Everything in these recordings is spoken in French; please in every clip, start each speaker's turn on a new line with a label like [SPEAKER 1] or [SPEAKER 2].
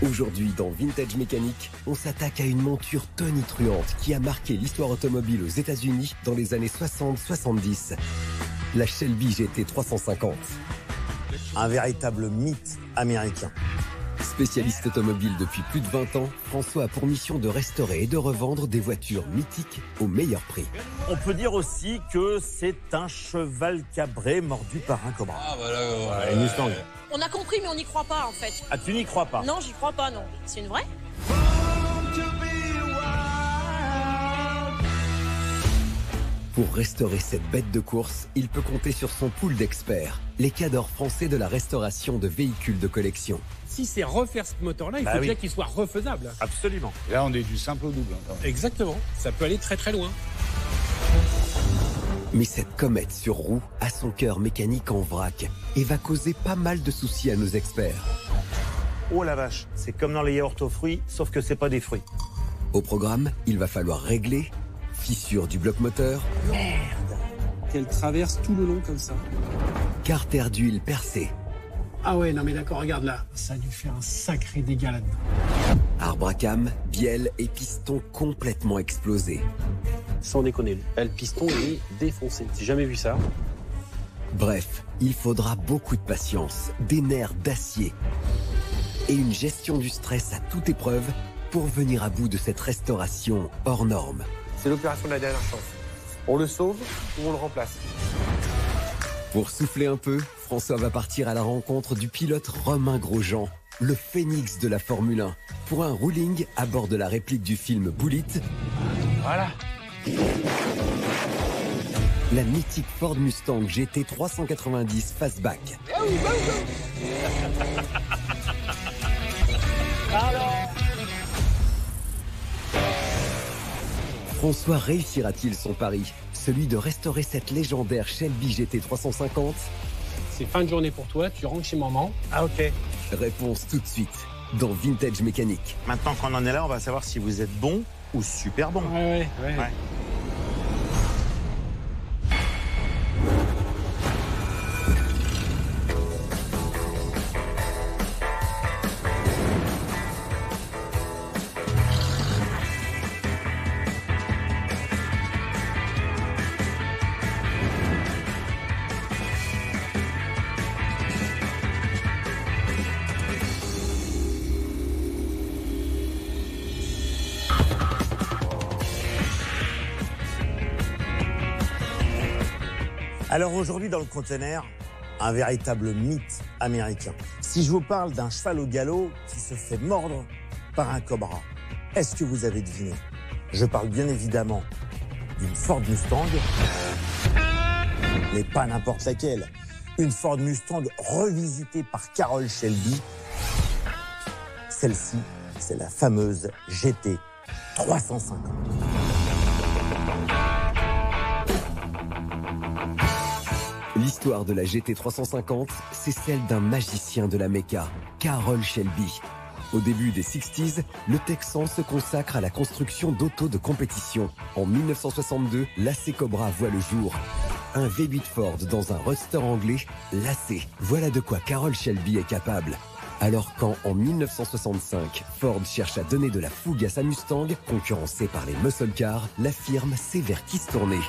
[SPEAKER 1] Aujourd'hui, dans Vintage Mécanique, on s'attaque à une monture tonitruante qui a marqué l'histoire automobile aux États-Unis dans les années 60-70. La Shelby GT 350.
[SPEAKER 2] Un véritable mythe américain.
[SPEAKER 1] Spécialiste automobile depuis plus de 20 ans, François a pour mission de restaurer et de revendre des voitures mythiques au meilleur prix.
[SPEAKER 2] On peut dire aussi que c'est un cheval cabré mordu par un cobra.
[SPEAKER 3] Ah voilà,
[SPEAKER 2] Une Mustang.
[SPEAKER 4] On a compris, mais on n'y croit pas, en fait.
[SPEAKER 2] Ah, tu n'y crois pas?
[SPEAKER 4] Non, j'y crois pas, non. C'est une vraie?
[SPEAKER 1] Pour restaurer cette bête de course, il peut compter sur son pool d'experts, les cadors français de la restauration de véhicules de collection.
[SPEAKER 5] Si c'est refaire ce moteur-là, il faut déjà qu'il soit refaisable.
[SPEAKER 2] Absolument.
[SPEAKER 3] Et là, on est du simple au double.
[SPEAKER 5] Exactement. Ça peut aller très très loin.
[SPEAKER 1] Mais cette comète sur roue a son cœur mécanique en vrac et va causer pas mal de soucis à nos experts.
[SPEAKER 2] Oh la vache, c'est comme dans les yaourts aux fruits, sauf que c'est pas des fruits.
[SPEAKER 1] Au programme, il va falloir régler fissure du bloc moteur,
[SPEAKER 6] Qu'elle traverse tout le long comme ça.
[SPEAKER 1] carter d'huile percée,
[SPEAKER 6] Ah ouais, non mais d'accord, regarde là. Ça a dû faire un sacré dégât là-dedans.
[SPEAKER 1] arbre à cam, bielle et piston complètement explosés.
[SPEAKER 7] Sans déconner, le piston il est défoncé. J'ai jamais vu ça.
[SPEAKER 1] Bref, il faudra beaucoup de patience, des nerfs d'acier et une gestion du stress à toute épreuve pour venir à bout de cette restauration hors norme.
[SPEAKER 8] C'est l'opération de la dernière chance. On le sauve ou on le remplace.
[SPEAKER 1] Pour souffler un peu, François va partir à la rencontre du pilote Romain Grosjean, le phénix de la Formule 1, pour un ruling à bord de la réplique du film Bullitt.
[SPEAKER 8] Voilà.
[SPEAKER 1] La mythique Ford Mustang GT 390 Fastback. François réussira-t-il son pari, celui de restaurer cette légendaire Shelby GT 350?
[SPEAKER 6] C'est fin de journée pour toi, tu rentres chez maman.
[SPEAKER 2] Ah ok.
[SPEAKER 1] Réponse tout de suite, dans Vintage Mécanique.
[SPEAKER 2] Maintenant qu'on en est là, on va savoir si vous êtes bon ou super bon.
[SPEAKER 6] Ouais.
[SPEAKER 2] Alors aujourd'hui dans le conteneur, un véritable mythe américain. Si je vous parle d'un cheval au galop qui se fait mordre par un cobra, est-ce que vous avez deviné? Je parle bien évidemment d'une Ford Mustang, mais pas n'importe laquelle. Une Ford Mustang revisitée par Carroll Shelby. Celle-ci, c'est la fameuse GT 350.
[SPEAKER 1] L'histoire de la GT 350, c'est celle d'un magicien de la méca, Carroll Shelby. Au début des 60s, le Texan se consacre à la construction d'autos de compétition. En 1962, l'AC Cobra voit le jour. Un V8 Ford dans un roadster anglais, lacé. Voilà de quoi Carroll Shelby est capable. Alors quand, en 1965, Ford cherche à donner de la fougue à sa Mustang, concurrencée par les muscle cars, la firme sait vers qui se tourner.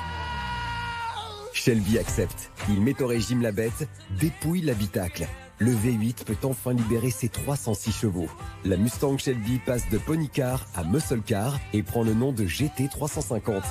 [SPEAKER 1] Shelby accepte. Il met au régime la bête, dépouille l'habitacle. Le V8 peut enfin libérer ses 306 chevaux. La Mustang Shelby passe de pony car à muscle car et prend le nom de GT 350.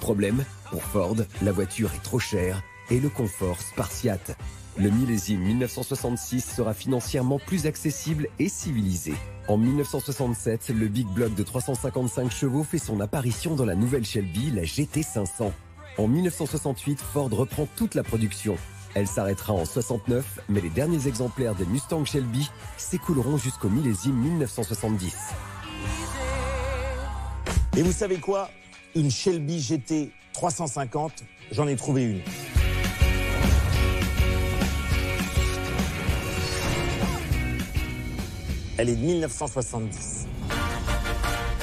[SPEAKER 1] Problème, pour Ford, la voiture est trop chère et le confort spartiate. Le millésime 1966 sera financièrement plus accessible et civilisé. En 1967, le Big Block de 355 chevaux fait son apparition dans la nouvelle Shelby, la GT 500. En 1968, Ford reprend toute la production. Elle s'arrêtera en 69, mais les derniers exemplaires des Mustang Shelby s'écouleront jusqu'au millésime 1970.
[SPEAKER 2] Et vous savez quoi? Une Shelby GT 350, j'en ai trouvé une. Elle est de 1970.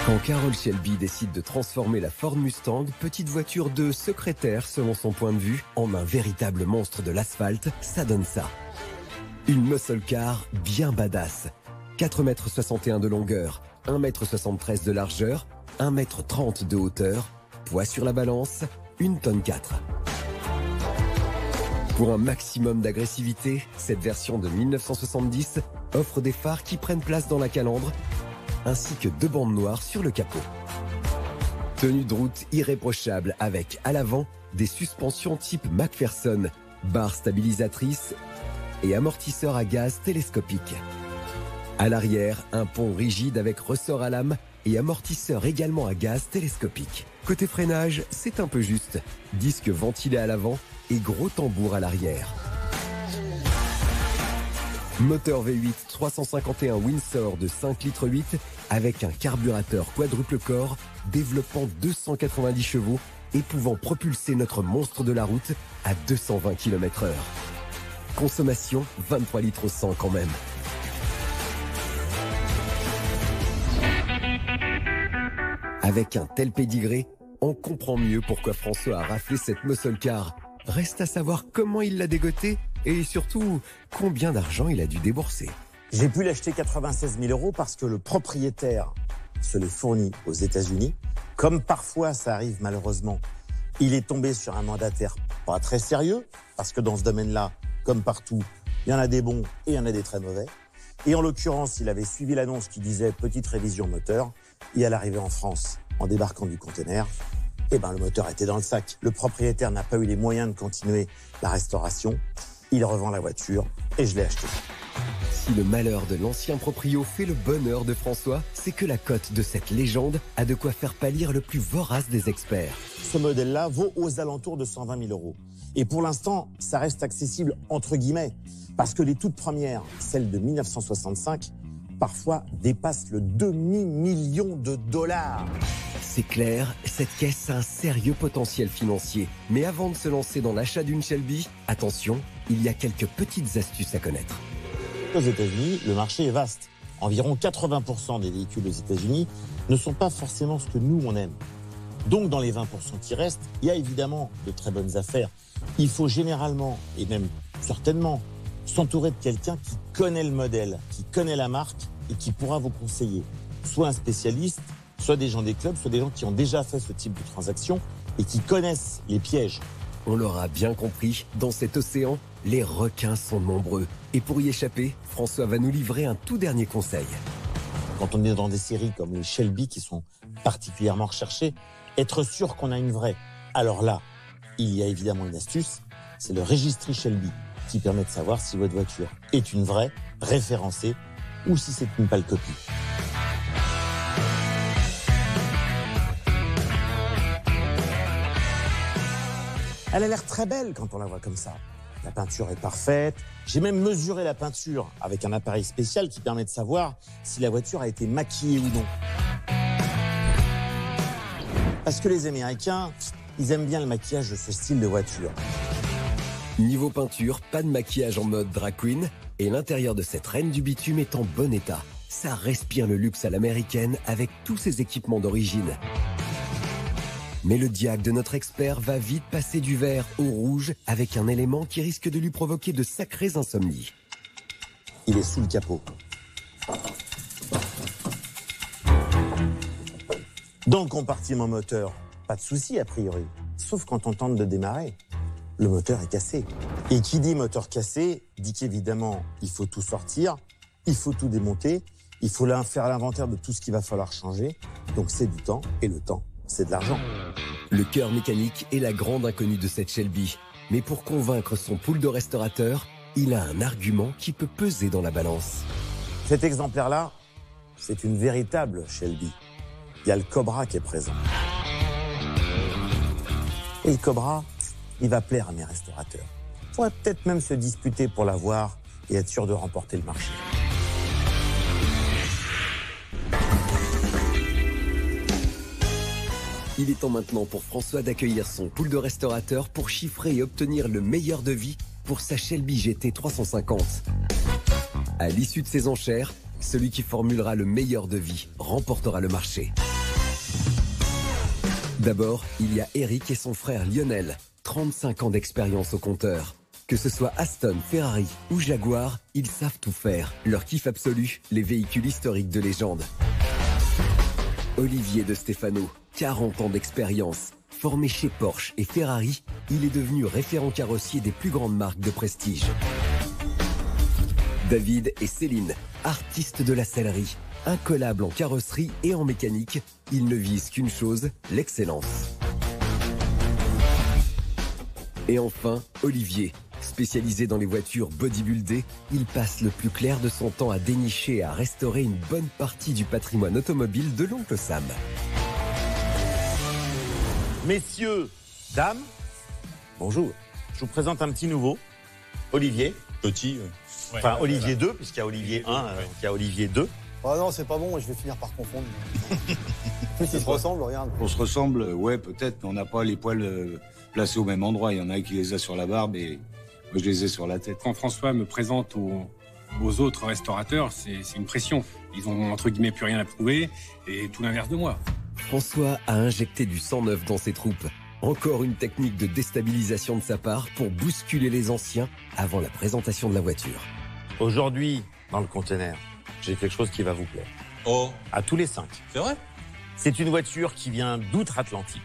[SPEAKER 1] Quand Carroll Shelby décide de transformer la Ford Mustang, petite voiture de secrétaire selon son point de vue, en un véritable monstre de l'asphalte, ça donne ça. Une muscle car bien badass. 4,61 m de longueur, 1,73 m de largeur, 1,30 m de hauteur, poids sur la balance, 1,4 tonne. Pour un maximum d'agressivité, cette version de 1970 offre des phares qui prennent place dans la calandre, ainsi que 2 bandes noires sur le capot. Tenue de route irréprochable avec, à l'avant, des suspensions type McPherson, barres stabilisatrices et amortisseurs à gaz télescopiques. À l'arrière, un pont rigide avec ressort à lame et amortisseur également à gaz télescopique. Côté freinage, c'est un peu juste. Disque ventilé à l'avant et gros tambour à l'arrière. Moteur V8 351 Windsor de 5,8 litres avec un carburateur quadruple corps développant 290 chevaux et pouvant propulser notre monstre de la route à 220 km/h. Consommation 23 litres au 100 quand même. Avec un tel pédigré, on comprend mieux pourquoi François a raflé cette muscle car. Reste à savoir comment il l'a dégoté et surtout combien d'argent il a dû débourser.
[SPEAKER 2] J'ai pu l'acheter 96 000 € parce que le propriétaire se l'est fourni aux États-Unis. Comme parfois ça arrive malheureusement, il est tombé sur un mandataire pas très sérieux parce que dans ce domaine-là, comme partout, il y en a des bons et il y en a des très mauvais. Et en l'occurrence, il avait suivi l'annonce qui disait petite révision moteur et à l'arrivée en France, en débarquant du container, le moteur était dans le sac. Le propriétaire n'a pas eu les moyens de continuer la restauration. Il revend la voiture et je l'ai achetée.
[SPEAKER 1] Si le malheur de l'ancien proprio fait le bonheur de François, c'est que la cote de cette légende a de quoi faire pâlir le plus vorace des experts.
[SPEAKER 2] Ce modèle-là vaut aux alentours de 120 000 €. Et pour l'instant, ça reste accessible entre guillemets, parce que les toutes premières, celles de 1965, parfois dépassent le demi-million de dollars.
[SPEAKER 1] C'est clair, cette caisse a un sérieux potentiel financier. Mais avant de se lancer dans l'achat d'une Shelby, attention, il y a quelques petites astuces à connaître.
[SPEAKER 2] Aux États-Unis, le marché est vaste. Environ 80% des véhicules aux États-Unis ne sont pas forcément ce que nous, on aime. Donc, dans les 20% qui restent, il y a évidemment de très bonnes affaires. Il faut généralement, et même certainement, s'entourer de quelqu'un qui connaît le modèle, qui connaît la marque et qui pourra vous conseiller. Soit un spécialiste, soit des gens des clubs, soit des gens qui ont déjà fait ce type de transaction et qui connaissent les pièges.
[SPEAKER 1] On l'aura bien compris, dans cet océan, les requins sont nombreux. Et pour y échapper, François va nous livrer un tout dernier conseil.
[SPEAKER 2] Quand on est dans des séries comme les Shelby qui sont particulièrement recherchées, être sûr qu'on a une vraie. Alors là, il y a évidemment une astuce, c'est le registry Shelby qui permet de savoir si votre voiture est une vraie, référencée, ou si c'est une pâle copie. Elle a l'air très belle quand on la voit comme ça. La peinture est parfaite. J'ai même mesuré la peinture avec un appareil spécial qui permet de savoir si la voiture a été maquillée ou non. Parce que les Américains, ils aiment bien le maquillage de ce style de voiture.
[SPEAKER 1] Niveau peinture, pas de maquillage en mode drag queen et l'intérieur de cette reine du bitume est en bon état. Ça respire le luxe à l'américaine avec tous ses équipements d'origine. Mais le diable de notre expert va vite passer du vert au rouge avec un élément qui risque de lui provoquer de sacrées insomnies.
[SPEAKER 2] Il est sous le capot. Dans le compartiment moteur, pas de souci a priori. Sauf quand on tente de démarrer, le moteur est cassé. Et qui dit moteur cassé, dit qu'évidemment, il faut tout sortir, il faut tout démonter, il faut faire l'inventaire de tout ce qu'il va falloir changer. Donc c'est du temps, et le temps, c'est de l'argent.
[SPEAKER 1] Le cœur mécanique est la grande inconnue de cette Shelby. Mais pour convaincre son pool de restaurateurs, il a un argument qui peut peser dans la balance.
[SPEAKER 2] Cet exemplaire-là, c'est une véritable Shelby. Il y a le Cobra qui est présent. Et le Cobra, il va plaire à mes restaurateurs. On pourrait peut-être même se disputer pour l'avoir et être sûr de remporter le marché.
[SPEAKER 1] Il est temps maintenant pour François d'accueillir son pool de restaurateurs pour chiffrer et obtenir le meilleur devis pour sa Shelby GT 350. À l'issue de ces enchères, celui qui formulera le meilleur devis remportera le marché. D'abord, il y a Eric et son frère Lionel, 35 ans d'expérience au compteur. Que ce soit Aston, Ferrari ou Jaguar, ils savent tout faire. Leur kiff absolu, les véhicules historiques de légende. Olivier de Stefano, 40 ans d'expérience. Formé chez Porsche et Ferrari, il est devenu référent carrossier des plus grandes marques de prestige. David et Céline, artistes de la sellerie. Incollables en carrosserie et en mécanique, ils ne visent qu'une chose, l'excellence. Et enfin, Olivier. Spécialisé dans les voitures bodybuildées, il passe le plus clair de son temps à dénicher et à restaurer une bonne partie du patrimoine automobile de l'oncle Sam.
[SPEAKER 2] Messieurs, dames, bonjour. Je vous présente un petit nouveau, Olivier.
[SPEAKER 3] Petit.
[SPEAKER 2] Enfin, Olivier 2, puisqu'il y a Olivier 1, il y a Olivier 2.
[SPEAKER 8] Oh non, c'est pas bon, je vais finir par confondre. En plus, ils se ressemblent, regarde.
[SPEAKER 3] On se ressemble, ouais, peut-être, mais on n'a pas les poils placés au même endroit. Il y en a qui les a sur la barbe et moi, je les ai sur la tête.
[SPEAKER 5] Quand François me présente aux autres restaurateurs, c'est une pression. Ils ont, entre guillemets, plus rien à prouver et tout l'inverse de moi.
[SPEAKER 1] François a injecté du sang neuf dans ses troupes. Encore une technique de déstabilisation de sa part pour bousculer les anciens avant la présentation de la voiture.
[SPEAKER 2] Aujourd'hui, dans le container, j'ai quelque chose qui va vous plaire.
[SPEAKER 3] Oh,
[SPEAKER 2] À tous les 5.
[SPEAKER 3] c'est vrai?
[SPEAKER 2] C'est une voiture qui vient d'outre-Atlantique.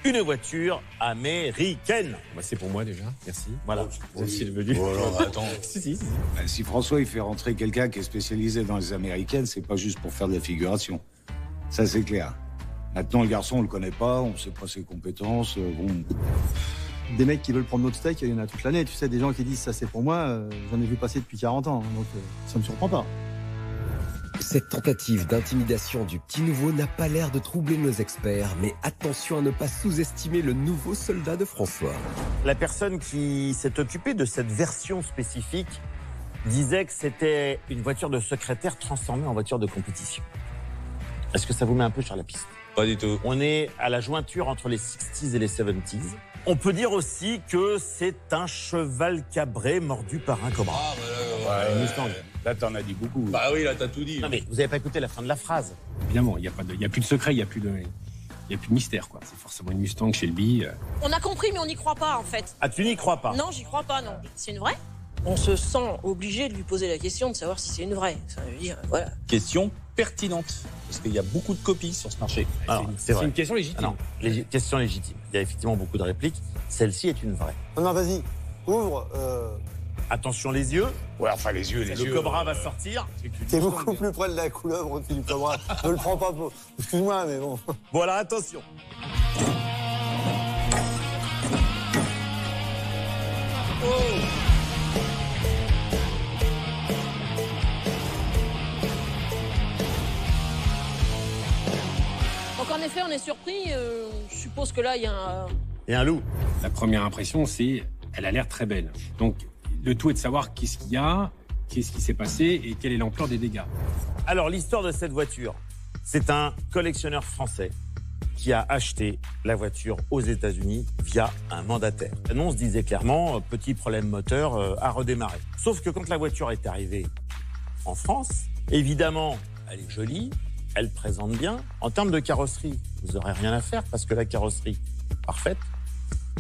[SPEAKER 2] Une voiture américaine.
[SPEAKER 5] Bah, c'est pour moi déjà, merci.
[SPEAKER 2] Voilà.
[SPEAKER 5] C'est aussi le venu.
[SPEAKER 3] Oh, alors, attends.
[SPEAKER 5] Si.
[SPEAKER 3] Si François il fait rentrer quelqu'un qui est spécialisé dans les américaines, c'est pas juste pour faire de la figuration. Ça, c'est clair. Maintenant, le garçon, on le connaît pas, on sait pas ses compétences. Bon.
[SPEAKER 8] Des mecs qui veulent prendre notre steak, il y en a toute l'année. Tu sais, des gens qui disent ça c'est pour moi, j'en ai vu passer depuis 40 ans. Donc ça me surprend pas.
[SPEAKER 1] Cette tentative d'intimidation du petit nouveau n'a pas l'air de troubler nos experts, mais attention à ne pas sous-estimer le nouveau soldat de François.
[SPEAKER 2] La personne qui s'est occupée de cette version spécifique disait que c'était une voiture de secrétaire transformée en voiture de compétition. Est-ce que ça vous met un peu sur la piste?
[SPEAKER 3] Pas du tout.
[SPEAKER 2] On est à la jointure entre les 60s et les 70s. On peut dire aussi que c'est un cheval cabré mordu par un cobra.
[SPEAKER 3] Une Mustang. Là, t'en as dit beaucoup. Bah oui, là, t'as tout dit.
[SPEAKER 2] Non mais vous n'avez pas écouté la fin de la phrase.
[SPEAKER 5] Évidemment, il y a plus de secret, il y a plus de mystère, quoi. C'est forcément une Mustang Shelby.
[SPEAKER 4] On a compris, mais on n'y croit pas, en fait.
[SPEAKER 2] Ah, tu n'y crois pas?
[SPEAKER 4] Non, j'y crois pas, non. C'est une vraie? On se sent obligé de lui poser la question de savoir si c'est une vraie. Ça veut dire, voilà.
[SPEAKER 9] Question pertinente, parce qu'il y a beaucoup de copies sur ce marché.
[SPEAKER 2] Alors, c'est
[SPEAKER 5] C'est
[SPEAKER 2] vrai.
[SPEAKER 5] une question légitime.
[SPEAKER 2] Ah non, question légitime. Il y a effectivement beaucoup de répliques. Celle-ci est une vraie.
[SPEAKER 8] Non, vas-y, ouvre.
[SPEAKER 2] Attention les yeux.
[SPEAKER 3] Ouais, enfin, les yeux.
[SPEAKER 2] Le cobra va sortir.
[SPEAKER 8] T'es beaucoup plus près de la couleuvre que du cobra. Ne le prends pas pour... Excuse-moi, mais bon.
[SPEAKER 2] Bon alors attention.
[SPEAKER 4] Donc, en effet, on est surpris. Je suppose que là, il y a un...
[SPEAKER 2] Et un loup.
[SPEAKER 5] La première impression, c'est elle a l'air très belle. Donc, le tout est de savoir qu'est-ce qu'il y a, qu'est-ce qui s'est passé et quelle est l'ampleur des dégâts.
[SPEAKER 2] Alors l'histoire de cette voiture, c'est un collectionneur français qui a acheté la voiture aux États-Unis via un mandataire. L'annonce disait clairement petit problème moteur à redémarrer. Sauf que quand la voiture est arrivée en France, évidemment, elle est jolie, elle présente bien. En termes de carrosserie, vous n'aurez rien à faire parce que la carrosserie parfaite,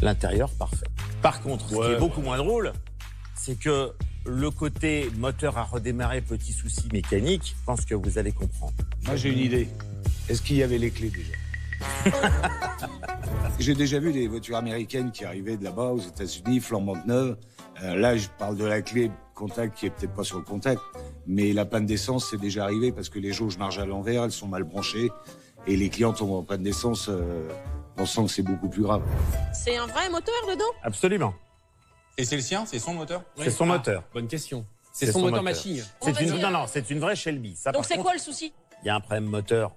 [SPEAKER 2] l'intérieur parfait. Par contre, ce qui est beaucoup moins drôle, c'est que le côté moteur à redémarrer, petit souci mécanique, je pense que vous allez comprendre.
[SPEAKER 3] Moi, j'ai une idée. Est-ce qu'il y avait les clés déjà? J'ai déjà vu des voitures américaines qui arrivaient de là-bas aux États-Unis, flambantes neuves. Là, je parle de la clé contact qui est peut-être pas sur le contact, mais la panne d'essence, c'est déjà arrivé parce que les jauges marchent à l'envers, elles sont mal branchées et les clients tombent en panne d'essence. On sent que c'est beaucoup plus grave.
[SPEAKER 4] C'est un vrai moteur dedans?
[SPEAKER 2] Absolument.
[SPEAKER 9] Et c'est le sien? C'est son moteur?
[SPEAKER 2] C'est son moteur.
[SPEAKER 5] Bonne question. C'est son moteur machine.
[SPEAKER 2] C'est une vraie Shelby. Ça,
[SPEAKER 4] Donc
[SPEAKER 2] par
[SPEAKER 4] c'est
[SPEAKER 2] contre,
[SPEAKER 4] quoi le souci?
[SPEAKER 2] il y a un problème moteur,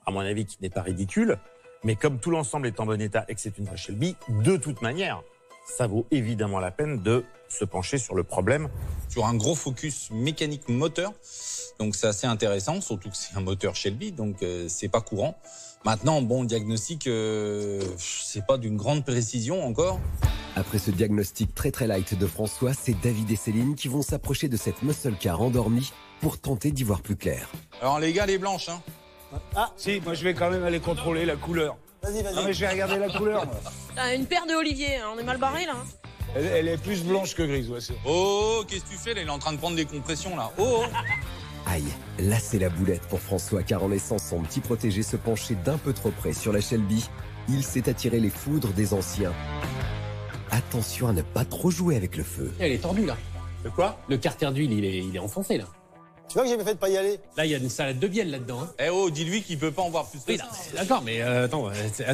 [SPEAKER 2] à mon avis, qui n'est pas ridicule. Mais comme tout l'ensemble est en bon état et que c'est une vraie Shelby, de toute manière, ça vaut évidemment la peine de se pencher sur le problème.
[SPEAKER 9] Sur un gros focus mécanique moteur. Donc c'est assez intéressant, surtout que c'est un moteur Shelby, donc c'est pas courant. Maintenant, bon, diagnostic, c'est pas d'une grande précision encore.
[SPEAKER 1] Après ce diagnostic très light de François, c'est David et Céline qui vont s'approcher de cette muscle car endormie pour tenter d'y voir plus clair.
[SPEAKER 9] Alors les gars, les blanches, hein.
[SPEAKER 3] Si, moi je vais quand même aller contrôler la couleur.
[SPEAKER 8] Vas-y.
[SPEAKER 3] Ah, mais je vais regarder la couleur, moi.
[SPEAKER 4] Ah, une paire de Olivier, hein. On est mal barré là. Hein.
[SPEAKER 3] Elle est plus blanche que grise, ouais, c'est vrai.
[SPEAKER 9] Oh, qu'est-ce que tu fais là? Il est en train de prendre des compressions là. Oh.
[SPEAKER 1] Aïe, là c'est la boulette pour François car en laissant son petit protégé se pencher d'un peu trop près sur la Shelby, il s'est attiré les foudres des anciens. Attention à ne pas trop jouer avec le feu.
[SPEAKER 5] Elle est tordue là.
[SPEAKER 2] De quoi?
[SPEAKER 5] Le carter d'huile, il est enfoncé là.
[SPEAKER 2] Tu vois que j'ai bien fait de pas y aller.
[SPEAKER 5] Là, il y a une salade de bielle là-dedans. Hein.
[SPEAKER 9] Eh oh, dis-lui qu'il peut pas en voir plus que
[SPEAKER 5] Oui,
[SPEAKER 9] ça.
[SPEAKER 5] d'accord, mais attends.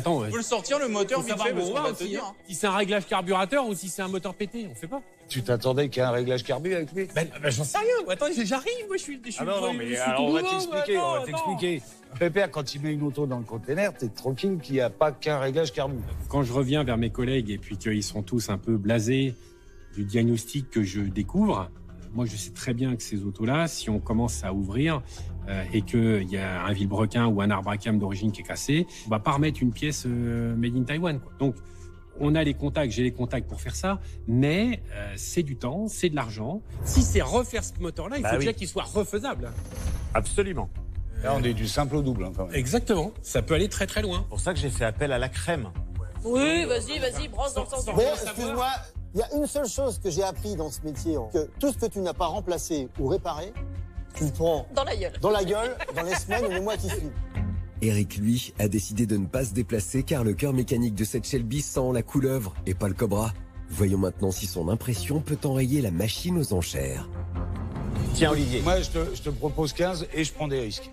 [SPEAKER 9] On peut le sortir le moteur vite fait parce qu'on va te dire.
[SPEAKER 5] Si c'est un réglage carburateur ou si c'est un moteur pété, on fait pas.
[SPEAKER 3] Tu t'attendais qu'il y ait un réglage carbu avec lui?
[SPEAKER 5] Ben j'en sais rien. Attends, j'arrive, moi je suis.
[SPEAKER 3] Ah non, mais alors on va t'expliquer, Pépère, quand il met une auto dans le container, t'es tranquille qu'il n'y a pas qu'un réglage carbu.
[SPEAKER 5] Quand je reviens vers mes collègues et puis qu'ils sont tous un peu blasés du diagnostic que je découvre, moi je sais très bien que ces autos-là, si on commence à ouvrir et qu'il y a un vilebrequin ou un arbre à cam d'origine qui est cassé, on va pas remettre une pièce made in Taiwan, quoi. Donc on a les contacts, j'ai les contacts pour faire ça, mais c'est du temps, c'est de l'argent. Si c'est refaire ce moteur-là, il faut déjà qu'il soit refaisable.
[SPEAKER 2] Absolument.
[SPEAKER 3] Là, on est du simple au double, hein, quand même.
[SPEAKER 5] Exactement. Ça peut aller très très loin.
[SPEAKER 2] C'est pour ça que j'ai fait appel à la crème.
[SPEAKER 4] Oui, vas-y, brosse dans le sens du
[SPEAKER 10] Bon, excuse-moi, il y a une seule chose que j'ai appris dans ce métier, que tout ce que tu n'as pas remplacé ou réparé, tu le prends
[SPEAKER 4] dans la gueule.
[SPEAKER 10] Dans les semaines ou les mois qui suivent.
[SPEAKER 1] Eric, lui, a décidé de ne pas se déplacer car le cœur mécanique de cette Shelby sent la couleuvre et pas le Cobra. Voyons maintenant si son impression peut enrayer la machine aux enchères.
[SPEAKER 2] Tiens, Olivier.
[SPEAKER 3] Moi, je te propose 15 et je prends des risques.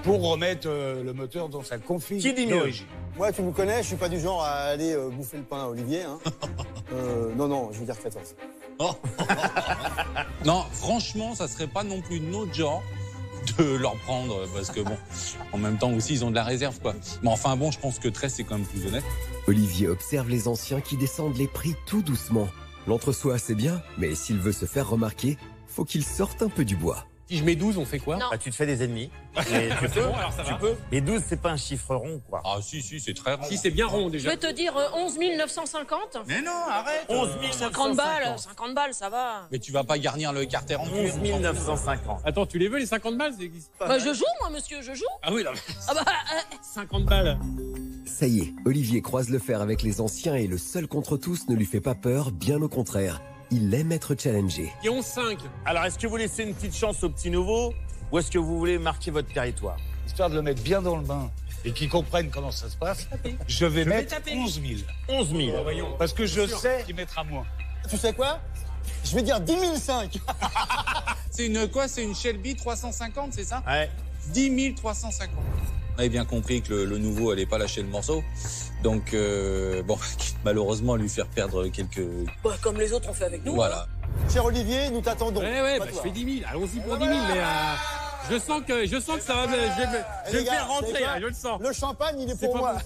[SPEAKER 3] Pour remettre le moteur dans sa config d'origine.
[SPEAKER 10] Moi, tu me connais, je suis pas du genre à aller bouffer le pain à Olivier. Hein. Non, je vais dire 14.
[SPEAKER 9] Non, franchement, ça serait pas non plus notre genre de leur prendre, parce que bon, en même temps aussi, ils ont de la réserve, quoi. Mais enfin bon, je pense que 13, c'est quand même plus honnête.
[SPEAKER 1] Olivier observe les anciens qui descendent les prix tout doucement. L'entre-soi, c'est bien, mais s'il veut se faire remarquer, faut qu'il sorte un peu du bois.
[SPEAKER 5] Si je mets 12, on fait quoi?
[SPEAKER 2] Bah, tu te fais des ennemis. Et tu peux,
[SPEAKER 5] bon, alors ça va.
[SPEAKER 2] peux. Et 12, c'est pas un chiffre rond, quoi.
[SPEAKER 9] Ah si, c'est très rond.
[SPEAKER 5] Si, c'est bien rond
[SPEAKER 4] Je
[SPEAKER 5] déjà.
[SPEAKER 4] vais te dire 11 950.
[SPEAKER 9] Mais non, arrête.
[SPEAKER 2] 11
[SPEAKER 4] 50 balles, ça va.
[SPEAKER 9] Mais tu vas pas garnir le carter en cuir.
[SPEAKER 2] 11 950.
[SPEAKER 5] Attends, tu les veux les 50 balles?
[SPEAKER 4] Bah, je joue, moi, monsieur, je joue.
[SPEAKER 5] Ah oui, là.
[SPEAKER 4] Ah bah,
[SPEAKER 5] 50 balles.
[SPEAKER 1] Ça y est, Olivier croise le fer avec les anciens et le seul contre tous ne lui fait pas peur, bien au contraire. Il aime être challengé.
[SPEAKER 5] Et 11,5.
[SPEAKER 2] Alors, est-ce que vous laissez une petite chance aux petits nouveaux ou est-ce que vous voulez marquer votre territoire?
[SPEAKER 3] Histoire de le mettre bien dans le bain et qu'ils comprennent comment ça se passe, je vais mettre 11 000.
[SPEAKER 2] 11 000.
[SPEAKER 3] Parce que je sais qu'il mettra moins.
[SPEAKER 10] Tu sais quoi? Je vais dire 10 500.
[SPEAKER 9] C'est une quoi? C'est une Shelby 350, c'est ça?
[SPEAKER 2] Ouais.
[SPEAKER 9] 10 350. On avait bien compris que le nouveau allait pas lâcher le morceau. Donc, bon, malheureusement, lui faire perdre quelques...
[SPEAKER 4] Bah, comme les autres ont fait avec nous.
[SPEAKER 9] Voilà.
[SPEAKER 10] Cher Olivier, nous t'attendons.
[SPEAKER 5] Ouais, bah, je fais 10 000. Allons-y pour 10 000, mais je sens que ça va. Je vais me faire rentrer, là, je le sens.
[SPEAKER 10] Le champagne, il est pour moi.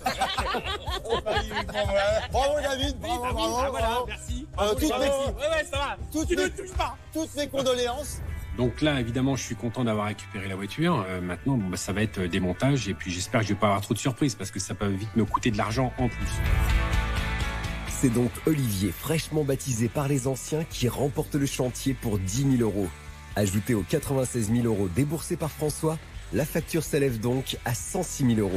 [SPEAKER 10] Bravo, David. Bravo.
[SPEAKER 5] Ah, voilà, merci. Ouais, ça va. Tu ne touches pas.
[SPEAKER 10] Toutes mes condoléances.
[SPEAKER 5] Donc là, évidemment, je suis content d'avoir récupéré la voiture. Maintenant, bon, bah, ça va être démontage et puis j'espère que je vais pas avoir trop de surprises parce que ça peut vite me coûter de l'argent en plus.
[SPEAKER 1] C'est donc Olivier, fraîchement baptisé par les anciens, qui remporte le chantier pour 10 000 €. Ajouté aux 96 000 € déboursés par François, la facture s'élève donc à 106 000 €.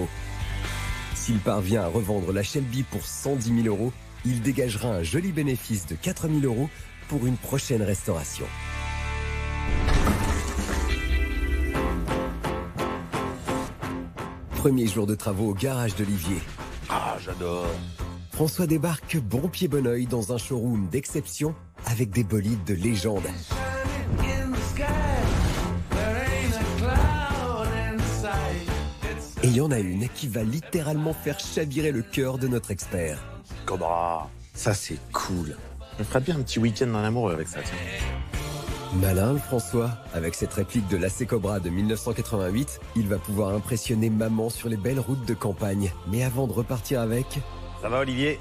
[SPEAKER 1] S'il parvient à revendre la Shelby pour 110 000 €, il dégagera un joli bénéfice de 4 000 € pour une prochaine restauration. Premier jour de travaux au garage d'Olivier.
[SPEAKER 2] Ah, j'adore.
[SPEAKER 1] François débarque bon pied bon oeil dans un showroom d'exception avec des bolides de légende. Et il y en a une qui va littéralement faire chavirer le cœur de notre expert.
[SPEAKER 2] Cobra, ça c'est cool. On ferait bien un petit week-end dans l'amour avec ça, tiens.
[SPEAKER 1] Malin le François, avec cette réplique de l'AC Cobra de 1988, il va pouvoir impressionner maman sur les belles routes de campagne. Mais avant de repartir avec...
[SPEAKER 2] Ça va, Olivier?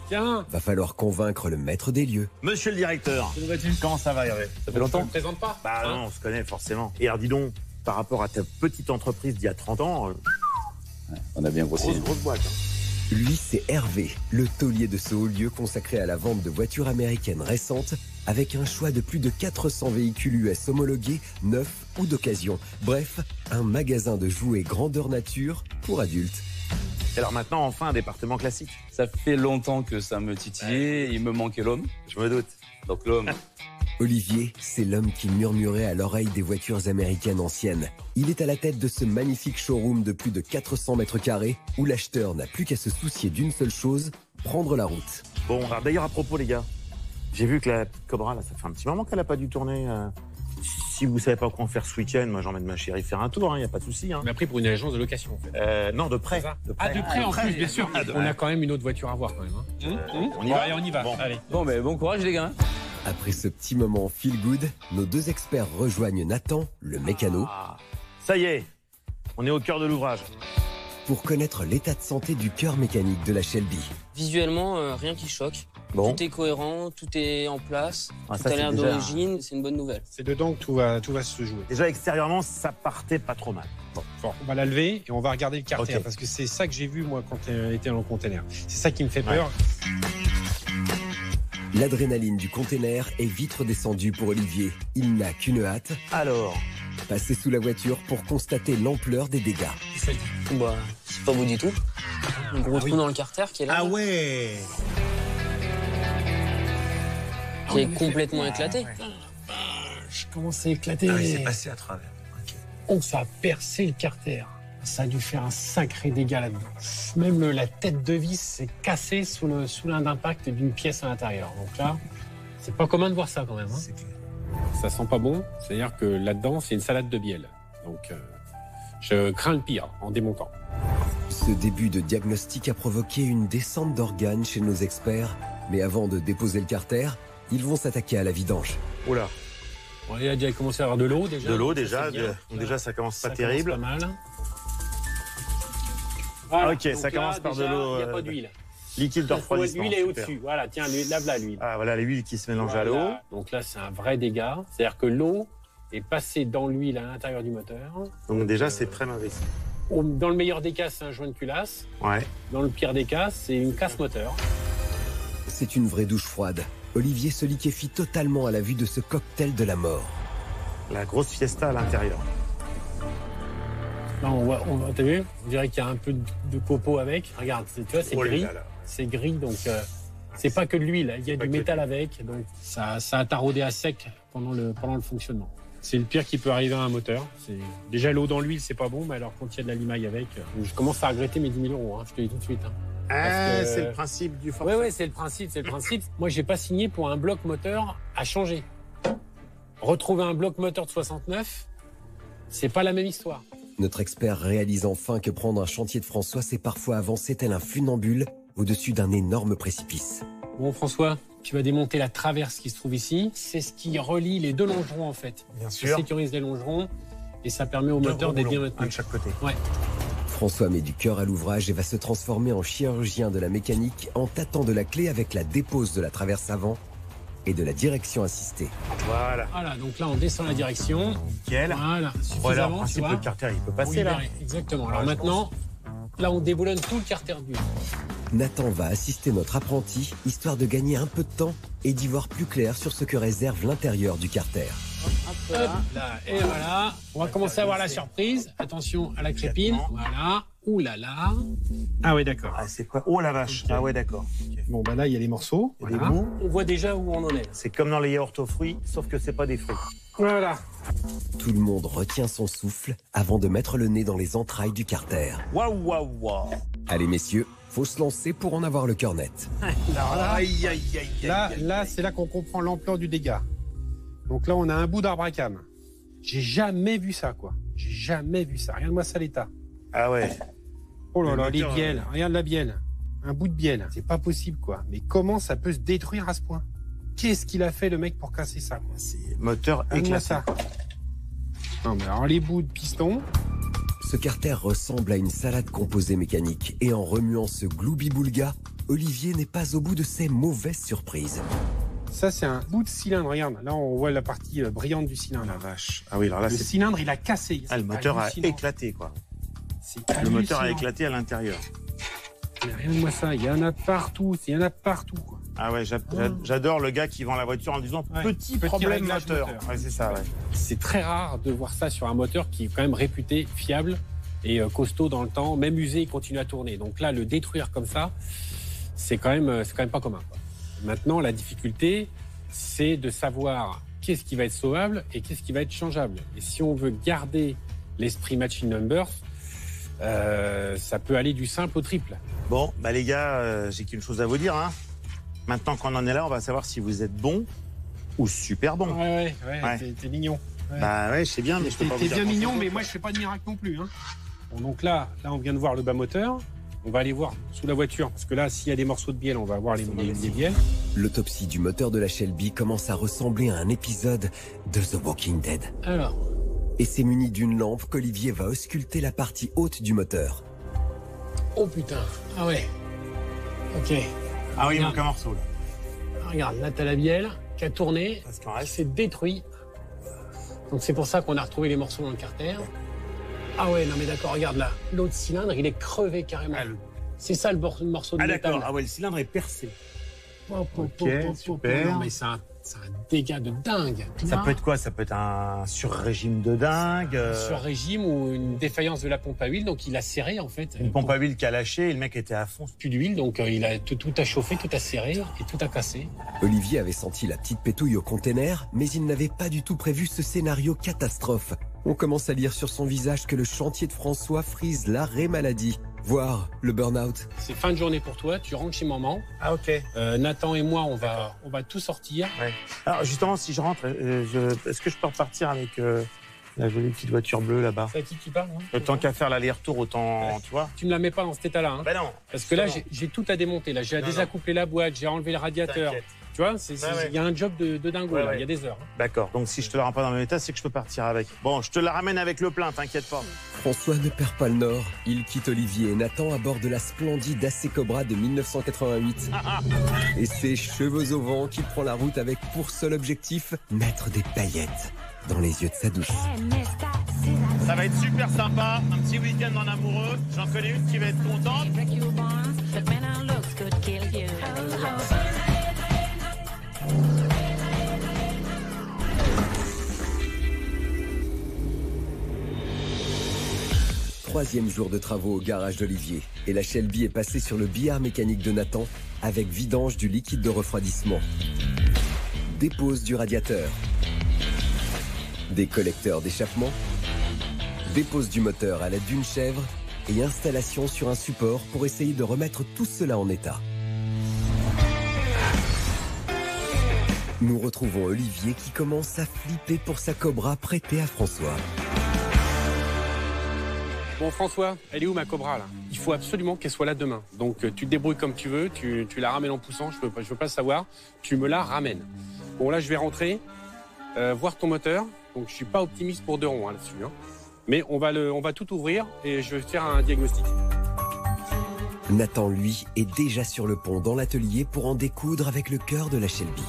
[SPEAKER 5] Tiens.
[SPEAKER 1] Va falloir convaincre le maître des lieux.
[SPEAKER 2] Monsieur le directeur, comment ça va, Hervé? Ça fait longtemps?
[SPEAKER 5] Tu ne te présentes pas?
[SPEAKER 2] Bah non, on se connaît forcément. Et alors dis donc, par rapport à ta petite entreprise d'il y a 30 ans...
[SPEAKER 3] On a bien grossi.
[SPEAKER 2] Grosse boîte. Hein.
[SPEAKER 1] Lui, c'est Hervé, le taulier de ce haut lieu consacré à la vente de voitures américaines récentes, avec un choix de plus de 400 véhicules US homologués, neufs ou d'occasion. Bref, un magasin de jouets grandeur nature pour adultes.
[SPEAKER 11] Et alors maintenant, enfin, un département classique.
[SPEAKER 12] Ça fait longtemps que ça me titillait, il me manquait l'homme.
[SPEAKER 11] Je me doute.
[SPEAKER 12] Donc l'homme.
[SPEAKER 1] Olivier, c'est l'homme qui murmurait à l'oreille des voitures américaines anciennes. Il est à la tête de ce magnifique showroom de plus de 400 mètres carrés où l'acheteur n'a plus qu'à se soucier d'une seule chose, prendre la route.
[SPEAKER 11] Bon, alors, d'ailleurs, à propos, les gars, j'ai vu que la Cobra, là, ça fait un petit moment qu'elle n'a pas dû tourner. Si vous savez pas quoi en faire ce week-end, moi j'emmène ma chérie faire un tour, il n'y a pas de souci.
[SPEAKER 5] On a pris pour une agence de location, en fait.
[SPEAKER 11] Non, de prêt.
[SPEAKER 5] De prêt en plus, bien sûr. On a quand même une autre voiture à voir, quand même.
[SPEAKER 11] On y va.
[SPEAKER 5] Allez, on y va.
[SPEAKER 12] Bon,
[SPEAKER 5] Allez.
[SPEAKER 12] Bon courage, les gars.
[SPEAKER 1] Après ce petit moment feel good, nos deux experts rejoignent Nathan, le mécano,
[SPEAKER 11] Ça y est, on est au cœur de l'ouvrage.
[SPEAKER 1] pour connaître l'état de santé du cœur mécanique de la Shelby.
[SPEAKER 13] Visuellement, rien qui choque.
[SPEAKER 11] Bon.
[SPEAKER 13] Tout est cohérent, tout est en place,
[SPEAKER 11] Ah,
[SPEAKER 13] tout
[SPEAKER 11] ça,
[SPEAKER 13] a
[SPEAKER 11] c'est
[SPEAKER 13] l'air
[SPEAKER 11] déjà-
[SPEAKER 13] d'origine, c'est une bonne nouvelle.
[SPEAKER 5] C'est dedans que tout va se jouer.
[SPEAKER 11] Déjà, extérieurement, ça partait pas trop mal.
[SPEAKER 5] Bon, on va la lever et on va regarder le carter,
[SPEAKER 11] Ok.
[SPEAKER 5] parce que c'est ça que j'ai vu, moi, quand elle était dans le container. C'est ça qui me fait peur.
[SPEAKER 1] L'adrénaline du container est vite redescendue pour Olivier. Il n'a qu'une hâte,
[SPEAKER 11] Alors,
[SPEAKER 1] passer sous la voiture pour constater l'ampleur des dégâts.
[SPEAKER 13] Bah, c'est pas beau du tout. Un gros trou dans le carter qui est là,
[SPEAKER 2] ouais.
[SPEAKER 13] qui est complètement éclaté.
[SPEAKER 6] Je commence à éclater.
[SPEAKER 2] C'est passé à travers.
[SPEAKER 6] Oh, ça a percé le carter. Ça a dû faire un sacré dégât là-dedans. Même la tête de vis s'est cassée sous l'un d'impact d'une pièce à l'intérieur. Donc là, c'est pas commun de voir ça quand même.
[SPEAKER 5] Ça sent pas bon, c'est-à-dire que là-dedans, c'est une salade de bielle. Donc, je crains le pire en démontant.
[SPEAKER 1] Ce début de diagnostic a provoqué une descente d'organes chez nos experts, mais avant de déposer le carter, ils vont s'attaquer à la vidange.
[SPEAKER 11] oula,
[SPEAKER 5] Bon, il a déjà commencé à avoir de l'eau déjà.
[SPEAKER 11] de l'eau
[SPEAKER 5] donc ça,
[SPEAKER 11] déjà.
[SPEAKER 5] c'est bien.
[SPEAKER 11] Donc déjà, ça commence
[SPEAKER 5] Ça
[SPEAKER 11] pas
[SPEAKER 5] commence
[SPEAKER 11] terrible.
[SPEAKER 5] pas mal. Voilà,
[SPEAKER 11] Ok,
[SPEAKER 5] donc
[SPEAKER 11] ça commence par de
[SPEAKER 5] déjà,
[SPEAKER 11] l'eau,
[SPEAKER 5] Il n'y a pas d'huile.
[SPEAKER 11] Liquide de refroidissement.
[SPEAKER 5] L'huile est
[SPEAKER 11] super.
[SPEAKER 5] au-dessus. Voilà, tiens, lave-la l'huile.
[SPEAKER 11] Ah, voilà l'huile qui se mélange à l'eau.
[SPEAKER 5] Voilà. Donc là, c'est un vrai dégât. C'est-à-dire que l'eau est passée dans l'huile à l'intérieur du moteur.
[SPEAKER 11] Donc déjà, c'est très mauvais.
[SPEAKER 5] Dans le meilleur des cas, c'est un joint de culasse.
[SPEAKER 11] Ouais.
[SPEAKER 5] Dans le pire des cas, c'est une casse moteur.
[SPEAKER 1] C'est une vraie douche froide. Olivier se liquéfie totalement à la vue de ce cocktail de la mort.
[SPEAKER 11] La grosse fiesta à l'intérieur.
[SPEAKER 5] Là, on voit, t'as vu? On dirait qu'il y a un peu de copeaux avec. Regarde, tu vois, c'est
[SPEAKER 11] Oh là
[SPEAKER 5] gris.
[SPEAKER 11] là.
[SPEAKER 5] C'est gris, donc c'est pas que de l'huile. Il y a du métal avec, donc ça a taraudé à sec pendant le fonctionnement. C'est le pire qui peut arriver à un moteur. Déjà, l'eau dans l'huile, c'est pas bon, mais alors quand il y a de la limaille avec, je commence à regretter mes 10 000 euros, je te dis tout de suite.
[SPEAKER 11] Ah, c'est le principe du forfait.
[SPEAKER 5] Oui, c'est le principe. Moi, j'ai pas signé pour un bloc moteur à changer. Retrouver un bloc moteur de 69, c'est pas la même histoire.
[SPEAKER 1] Notre expert réalise enfin que prendre un chantier de François, c'est parfois avancer tel un funambule au-dessus d'un énorme précipice.
[SPEAKER 5] Bon, François, tu vas démonter la traverse qui se trouve ici. C'est ce qui relie les deux longerons, en fait.
[SPEAKER 11] Bien
[SPEAKER 5] Ça
[SPEAKER 11] sûr.
[SPEAKER 5] sécurise les longerons et ça permet au moteur d'être bien maintenu.
[SPEAKER 11] Un de chaque côté.
[SPEAKER 5] Ouais.
[SPEAKER 1] François met du cœur à l'ouvrage et va se transformer en chirurgien de la mécanique en tâtant de la clé avec la dépose de la traverse avant et de la direction assistée.
[SPEAKER 11] Voilà.
[SPEAKER 5] Voilà, donc là, on descend la direction.
[SPEAKER 11] Nickel.
[SPEAKER 5] Voilà,
[SPEAKER 11] Voilà, en
[SPEAKER 5] suffisamment, tu
[SPEAKER 11] principe,
[SPEAKER 5] vois.
[SPEAKER 11] le carter, il peut passer
[SPEAKER 5] Oui,
[SPEAKER 11] là.
[SPEAKER 5] exactement. Alors
[SPEAKER 11] Ouais, je
[SPEAKER 5] maintenant, là, on déboulonne tout le carter d'huile.
[SPEAKER 1] Nathan va assister notre apprenti, histoire de gagner un peu de temps et d'y voir plus clair sur ce que réserve l'intérieur du carter.
[SPEAKER 5] Hop, là, et voilà. On va commencer à voir la surprise. Attention à la crépine. Voilà. Ouh là là. Ah ouais, d'accord.
[SPEAKER 11] Ah, c'est quoi? Oh la vache. Ah ouais, d'accord.
[SPEAKER 5] Bon, bah là, il y a les morceaux.
[SPEAKER 11] Il y a des
[SPEAKER 5] Voilà.
[SPEAKER 11] bouts.
[SPEAKER 5] On voit déjà où on en est.
[SPEAKER 11] C'est comme dans les yaourts aux fruits, sauf que c'est pas des fruits.
[SPEAKER 5] Voilà.
[SPEAKER 1] Tout le monde retient son souffle avant de mettre le nez dans les entrailles du carter.
[SPEAKER 11] Waouh, waouh, waouh.
[SPEAKER 1] Allez messieurs, faut se lancer pour en avoir le cœur net.
[SPEAKER 11] Aïe, aïe, aïe, aïe.
[SPEAKER 5] Là, c'est là qu'on comprend l'ampleur du dégât. Donc là, on a un bout d'arbre à cam. J'ai jamais vu ça, quoi. J'ai jamais vu ça. Regarde-moi ça, l'état.
[SPEAKER 11] Ah ouais.
[SPEAKER 5] Oh là
[SPEAKER 11] Le
[SPEAKER 5] là, les
[SPEAKER 11] moteur,
[SPEAKER 5] bielles. Regarde la bielle. Un bout de bielle. C'est pas possible, quoi. Mais comment ça peut se détruire à ce point? Qu'est-ce qu'il a fait, le mec, pour casser ça, quoi?
[SPEAKER 11] C'est moteur
[SPEAKER 5] Regarde-moi
[SPEAKER 11] éclaté.
[SPEAKER 5] ça. Non, mais alors, les bouts de piston.
[SPEAKER 1] Ce carter ressemble à une salade composée mécanique et en remuant ce gloubi-boulga, Olivier n'est pas au bout de ses mauvaises surprises.
[SPEAKER 5] Ça, c'est un bout de cylindre. Regarde, là, on voit la partie brillante du cylindre.
[SPEAKER 11] La vache. Ah oui, alors là,
[SPEAKER 5] Le
[SPEAKER 11] c'est.
[SPEAKER 5] cylindre, il a cassé.
[SPEAKER 11] Ah, le moteur a
[SPEAKER 5] hallucinant.
[SPEAKER 11] éclaté, quoi.
[SPEAKER 5] C'est
[SPEAKER 11] Le moteur a
[SPEAKER 5] hallucinant.
[SPEAKER 11] éclaté à l'intérieur.
[SPEAKER 5] Mais regarde-moi ça, il y en a partout. Il y en a partout, quoi.
[SPEAKER 11] Ah ouais, j'adore le gars qui vend la voiture en disant
[SPEAKER 5] Ouais.
[SPEAKER 11] petit problème
[SPEAKER 5] réglage
[SPEAKER 11] moteur.
[SPEAKER 5] moteur.
[SPEAKER 11] Ouais, c'est ça, ouais.
[SPEAKER 5] C'est très rare de voir ça sur un moteur qui est quand même réputé fiable et costaud dans le temps, même usé, il continue à tourner. Donc là, le détruire comme ça, c'est quand même pas commun, quoi. Maintenant, la difficulté, c'est de savoir qu'est-ce qui va être sauvable et qu'est-ce qui va être changeable. Et si on veut garder l'esprit Matching Numbers, ça peut aller du simple au triple.
[SPEAKER 11] Bon, bah les gars, j'ai qu'une chose à vous dire, hein. Maintenant qu'on en est là, on va savoir si vous êtes bon ou super bon.
[SPEAKER 5] Ouais. T'es mignon. Ouais.
[SPEAKER 11] Bah ouais, je sais bien, mais je peux pas vous dire.
[SPEAKER 5] T'es bien mignon, mais moi je fais pas de miracle non plus, hein. Bon, donc là, on vient de voir le bas moteur. On va aller voir sous la voiture, parce que là, s'il y a des morceaux de bielle, on va voir les bielles.
[SPEAKER 1] L'autopsie du moteur de la Shelby commence à ressembler à un épisode de The Walking Dead.
[SPEAKER 6] Alors.
[SPEAKER 1] Et c'est muni d'une lampe qu'Olivier va ausculter la partie haute du moteur.
[SPEAKER 6] Oh putain. Ah ouais. Ok.
[SPEAKER 11] Ah oui, il manque un morceau là.
[SPEAKER 6] Regarde, là t'as la bielle qui a tourné, qui s'est détruit. Donc c'est pour ça qu'on a retrouvé les morceaux dans le carter. Ah ouais, non mais d'accord, regarde là, l'autre cylindre, il est crevé carrément. C'est ça le morceau de métal.
[SPEAKER 11] Ah d'accord, ah ouais, le cylindre est percé. Super.
[SPEAKER 6] Non mais c'est un dégât de dingue.
[SPEAKER 11] Ça peut être quoi? Ça peut être un sur-régime de dingue.
[SPEAKER 6] Un sur-régime ou une défaillance de la pompe à huile, donc il a serré en fait.
[SPEAKER 11] Une pompe à huile qui a lâché et le mec était à fond.
[SPEAKER 6] Plus d'huile, donc il a tout a chauffé, tout a serré et tout a cassé.
[SPEAKER 1] Olivier avait senti la petite pétouille au container, mais il n'avait pas du tout prévu ce scénario catastrophe. On commence à lire sur son visage que le chantier de François frise l'arrêt maladie, voire le burn-out.
[SPEAKER 6] C'est fin de journée pour toi, tu rentres chez maman.
[SPEAKER 11] Ah ok.
[SPEAKER 6] Nathan et moi, on va tout sortir.
[SPEAKER 11] Ouais. Alors justement, si je rentre, est-ce que je peux repartir avec la jolie petite voiture bleue là-bas?
[SPEAKER 6] C'est à qui tu parles, hein?
[SPEAKER 11] Autant qu'à faire l'aller-retour, autant, tu vois.
[SPEAKER 6] Tu me la mets pas dans cet état-là, hein?
[SPEAKER 11] Ben non.
[SPEAKER 6] Parce que là, j'ai tout à démonter. Là, j'ai à désaccoupler la boîte, j'ai enlevé le radiateur. Tu vois, il y a un job de dingo, là. Il y a des heures.
[SPEAKER 11] D'accord. Donc si je te la rends pas dans le même état, c'est que je peux partir avec. Bon, je te la ramène avec le plein, t'inquiète pas.
[SPEAKER 1] François ne perd pas le nord. Il quitte Olivier et Nathan à bord de la splendide AC Cobra de 1988. Et ses cheveux au vent qu'il prend la route avec pour seul objectif, mettre des paillettes dans les yeux de sa douce.
[SPEAKER 11] Ça va être super sympa, un petit week-end en amoureux. J'en connais une qui va être contente.
[SPEAKER 1] Troisième jour de travaux au garage d'Olivier et la Shelby est passée sur le billard mécanique de Nathan avec vidange du liquide de refroidissement, dépose du radiateur, des collecteurs d'échappement, dépose du moteur à l'aide d'une chèvre et installation sur un support pour essayer de remettre tout cela en état. Nous retrouvons Olivier qui commence à flipper pour sa Cobra prêtée à François.
[SPEAKER 5] Bon François, elle est où ma Cobra là? Il faut absolument qu'elle soit là demain. Donc tu te débrouilles comme tu veux, tu la ramènes en poussant, je veux pas le savoir, tu me la ramènes. Bon là je vais rentrer, voir ton moteur, donc je suis pas optimiste pour 2 ronds hein, là-dessus. Hein. Mais on va tout ouvrir et je vais faire un diagnostic.
[SPEAKER 1] Nathan, lui, est déjà sur le pont dans l'atelier pour en découdre avec le cœur de la Shelby.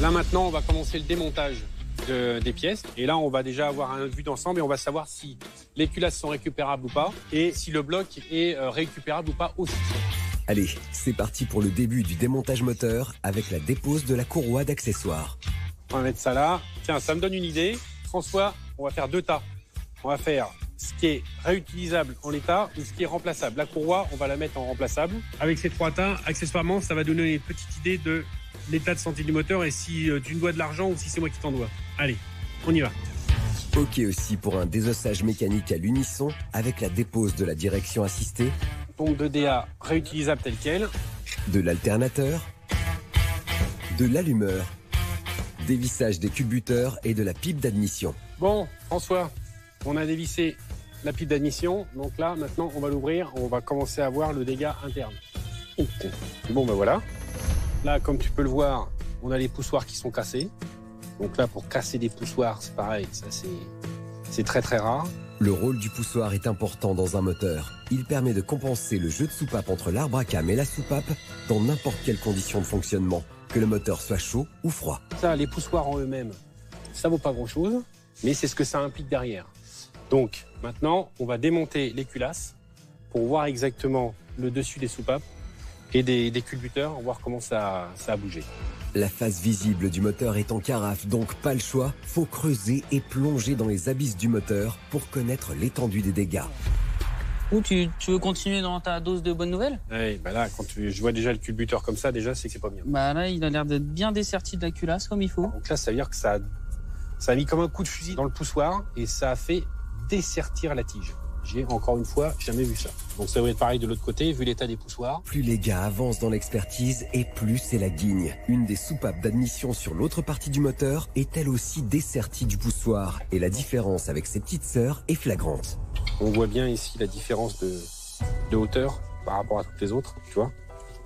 [SPEAKER 5] Là maintenant on va commencer le démontage des pièces. Et là, on va déjà avoir une vue d'ensemble et on va savoir si les culasses sont récupérables ou pas et si le bloc est récupérable ou pas aussi.
[SPEAKER 1] Allez, c'est parti pour le début du démontage moteur avec la dépose de la courroie d'accessoires.
[SPEAKER 5] On va mettre ça là. Tiens, ça me donne une idée. François, on va faire 2 tas. On va faire ce qui est réutilisable en l'état ou ce qui est remplaçable. La courroie, on va la mettre en remplaçable. Avec ces 3 tas, accessoirement, ça va donner une petite idée de l'état de santé du moteur et si tu me dois de l'argent ou si c'est moi qui t'en dois. Allez, on y va.
[SPEAKER 1] Ok aussi pour un désossage mécanique à l'unisson avec la dépose de la direction assistée.
[SPEAKER 5] Pompe de DA réutilisable telle quelle.
[SPEAKER 1] De l'alternateur. De l'allumeur. Dévissage des culbuteurs et de la pipe d'admission.
[SPEAKER 5] Bon, François, on a dévissé la pipe d'admission. Donc là, maintenant, on va l'ouvrir. On va commencer à voir le dégât interne. Bon, ben voilà. Là, comme tu peux le voir, on a les poussoirs qui sont cassés. Donc là, pour casser des poussoirs, c'est pareil, ça c'est très très rare.
[SPEAKER 1] Le rôle du poussoir est important dans un moteur. Il permet de compenser le jeu de soupape entre l'arbre à cam et la soupape dans n'importe quelle condition de fonctionnement, que le moteur soit chaud ou froid.
[SPEAKER 5] Ça, les poussoirs en eux-mêmes, ça vaut pas grand-chose, mais c'est ce que ça implique derrière. Donc maintenant, on va démonter les culasses pour voir exactement le dessus des soupapes et des culbuteurs, voir comment ça a bougé.
[SPEAKER 1] La face visible du moteur est en carafe, donc pas le choix. Faut creuser et plonger dans les abysses du moteur pour connaître l'étendue des dégâts.
[SPEAKER 13] Ou tu veux continuer dans ta dose de bonnes nouvelles?
[SPEAKER 5] Ouais, bah là, quand je vois déjà le culbuteur comme ça, déjà, c'est que c'est pas bien.
[SPEAKER 13] Bah là, il a l'air d'être bien desserti de la culasse comme il faut.
[SPEAKER 5] Donc là, ça veut dire que ça a mis comme un coup de fusil dans le poussoir et ça a fait dessertir la tige. J'ai, encore une fois, jamais vu ça. Donc ça va être pareil de l'autre côté, vu l'état des poussoirs.
[SPEAKER 1] Plus les gars avancent dans l'expertise et plus c'est la guigne. Une des soupapes d'admission sur l'autre partie du moteur est elle aussi dessertie du poussoir. Et la différence avec ses petites sœurs est flagrante.
[SPEAKER 5] On voit bien ici la différence de hauteur par rapport à toutes les autres, tu vois.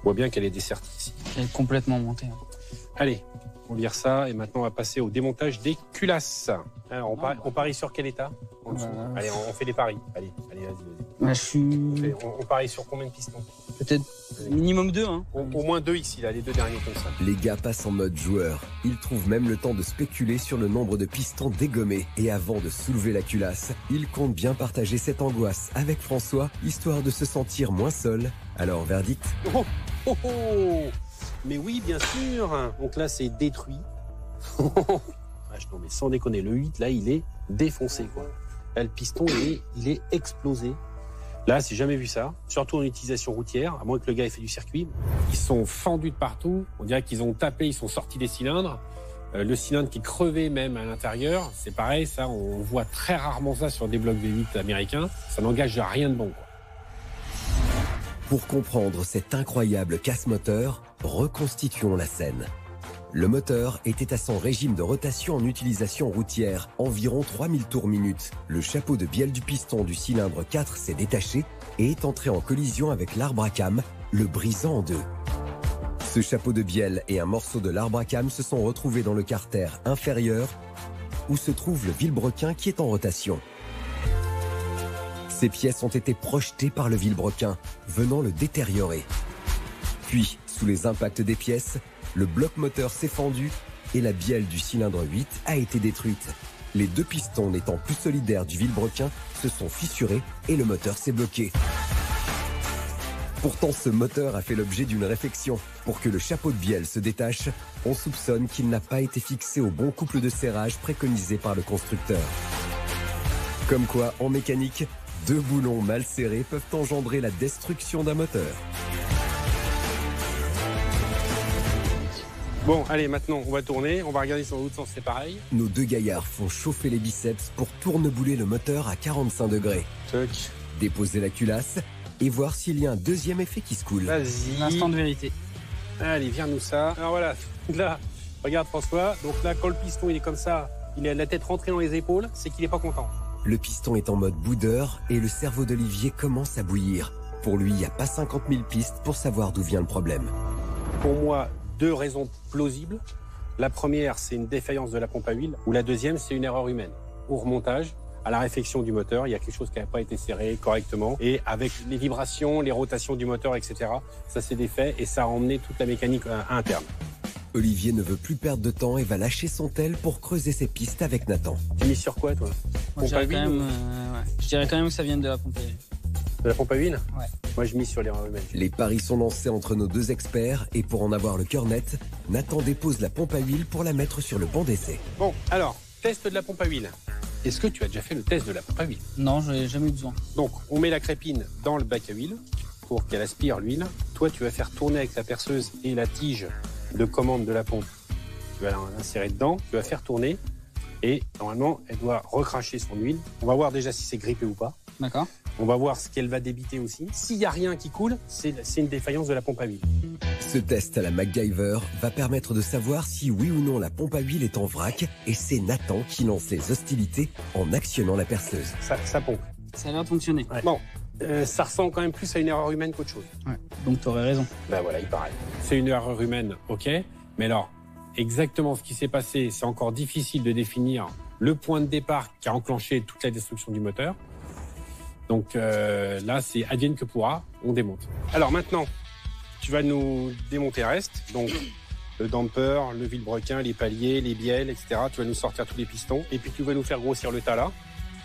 [SPEAKER 5] On voit bien qu'elle est dessertie ici.
[SPEAKER 13] Elle est complètement montée.
[SPEAKER 5] Allez, on vire ça et maintenant on va passer au démontage des culasses. Alors, on parie sur quel état en dessous. Allez, on fait des paris. Allez, vas-y.
[SPEAKER 13] Bah, je suis...
[SPEAKER 5] On parie sur combien de pistons?
[SPEAKER 13] Peut-être minimum 2. Hein.
[SPEAKER 5] Au moins 2 ici, là, les 2 derniers comme ça.
[SPEAKER 1] Les gars passent en mode joueur. Ils trouvent même le temps de spéculer sur le nombre de pistons dégommés. Et avant de soulever la culasse, ils comptent bien partager cette angoisse avec François, histoire de se sentir moins seul. Alors, verdict?
[SPEAKER 5] Oh. Mais oui, bien sûr. Donc là, c'est détruit. Non, mais sans déconner, le 8, là, il est défoncé, quoi. Là, le piston, il est explosé. Là, j'ai jamais vu ça. Surtout en utilisation routière, à moins que le gars ait fait du circuit. Ils sont fendus de partout. On dirait qu'ils ont tapé, ils sont sortis des cylindres. Le cylindre qui crevait même à l'intérieur, c'est pareil, ça, on voit très rarement ça sur des blocs V8 américains. Ça n'engage à rien de bon, quoi.
[SPEAKER 1] Pour comprendre cet incroyable casse-moteur, reconstituons la scène. Le moteur était à son régime de rotation en utilisation routière, environ 3000 tours minute. Le chapeau de bielle du piston du cylindre 4 s'est détaché et est entré en collision avec l'arbre à cam, le brisant en deux. Ce chapeau de bielle et un morceau de l'arbre à cam se sont retrouvés dans le carter inférieur, où se trouve le vilebrequin qui est en rotation. Ces pièces ont été projetées par le vilebrequin, venant le détériorer. Puis, sous les impacts des pièces, le bloc moteur s'est fendu et la bielle du cylindre 8 a été détruite. Les 2 pistons n'étant plus solidaires du vilebrequin se sont fissurés et le moteur s'est bloqué. Pourtant, ce moteur a fait l'objet d'une réflexion. Pour que le chapeau de bielle se détache, on soupçonne qu'il n'a pas été fixé au bon couple de serrage préconisé par le constructeur. Comme quoi, en mécanique, 2 boulons mal serrés peuvent engendrer la destruction d'un moteur.
[SPEAKER 5] Bon, allez, maintenant, on va tourner. On va regarder sur l'autre sens, c'est pareil.
[SPEAKER 1] Nos 2 gaillards font chauffer les biceps pour tournebouler le moteur à 45 degrés.
[SPEAKER 5] Toc.
[SPEAKER 1] Déposer la culasse et voir s'il y a un deuxième effet qui se coule.
[SPEAKER 5] Vas-y.
[SPEAKER 13] L'instant de vérité.
[SPEAKER 5] Allez, viens-nous ça. Alors voilà, là, regarde François. Donc là, quand le piston, il est comme ça, il a la tête rentrée dans les épaules, c'est qu'il est pas content.
[SPEAKER 1] Le piston est en mode boudeur et le cerveau d'Olivier commence à bouillir. Pour lui, il n'y a pas 50 000 pistes pour savoir d'où vient le problème.
[SPEAKER 5] Pour moi, 2 raisons plausibles. La première, c'est une défaillance de la pompe à huile, ou la deuxième, c'est une erreur humaine. Au remontage, à la réflexion du moteur, il y a quelque chose qui n'a pas été serré correctement, et avec les vibrations, les rotations du moteur, etc., ça s'est défait et ça a emmené toute la mécanique interne.
[SPEAKER 1] Olivier ne veut plus perdre de temps et va lâcher son tel pour creuser ses pistes avec Nathan.
[SPEAKER 5] Tu mises sur quoi, toi?
[SPEAKER 13] Moi, je dirais quand même que ça vient de la pompe à huile.
[SPEAKER 5] De la pompe à huile?
[SPEAKER 13] Ouais.
[SPEAKER 5] Moi, je mise sur l'erreur humaine.
[SPEAKER 1] Les paris sont lancés entre nos 2 experts et pour en avoir le cœur net, Nathan dépose la pompe à huile pour la mettre sur le banc d'essai.
[SPEAKER 5] Bon, alors, test de la pompe à huile. Est-ce que tu as déjà fait le test de la pompe à huile?
[SPEAKER 13] Non, je n'ai jamais eu besoin.
[SPEAKER 5] Donc, on met la crépine dans le bac à huile pour qu'elle aspire l'huile. Toi, tu vas faire tourner avec la perceuse et la tige de commande de la pompe. Tu vas l'insérer dedans, tu vas faire tourner et normalement, elle doit recracher son huile. On va voir déjà si c'est grippé ou pas.
[SPEAKER 13] D'accord.
[SPEAKER 5] On va voir ce qu'elle va débiter aussi. S'il n'y a rien qui coule, c'est une défaillance de la pompe à huile.
[SPEAKER 1] Ce test à la MacGyver va permettre de savoir si oui ou non la pompe à huile est en vrac et c'est Nathan qui lance les hostilités en actionnant la perceuse.
[SPEAKER 5] Ça pompe.
[SPEAKER 13] Ça a l'air de fonctionner.
[SPEAKER 5] Ouais. Bon, ça ressemble quand même plus à une erreur humaine qu'autre chose.
[SPEAKER 13] Ouais, donc tu aurais raison.
[SPEAKER 5] Ben voilà, il paraît. C'est une erreur humaine, ok. Mais alors, exactement ce qui s'est passé, c'est encore difficile de définir le point de départ qui a enclenché toute la destruction du moteur. Donc là, c'est advienne que pourra, on démonte. Alors maintenant, tu vas nous démonter le reste. Donc le damper, le vilebrequin, les paliers, les bielles, etc. Tu vas nous sortir tous les pistons. Et puis tu vas nous faire grossir le tas là.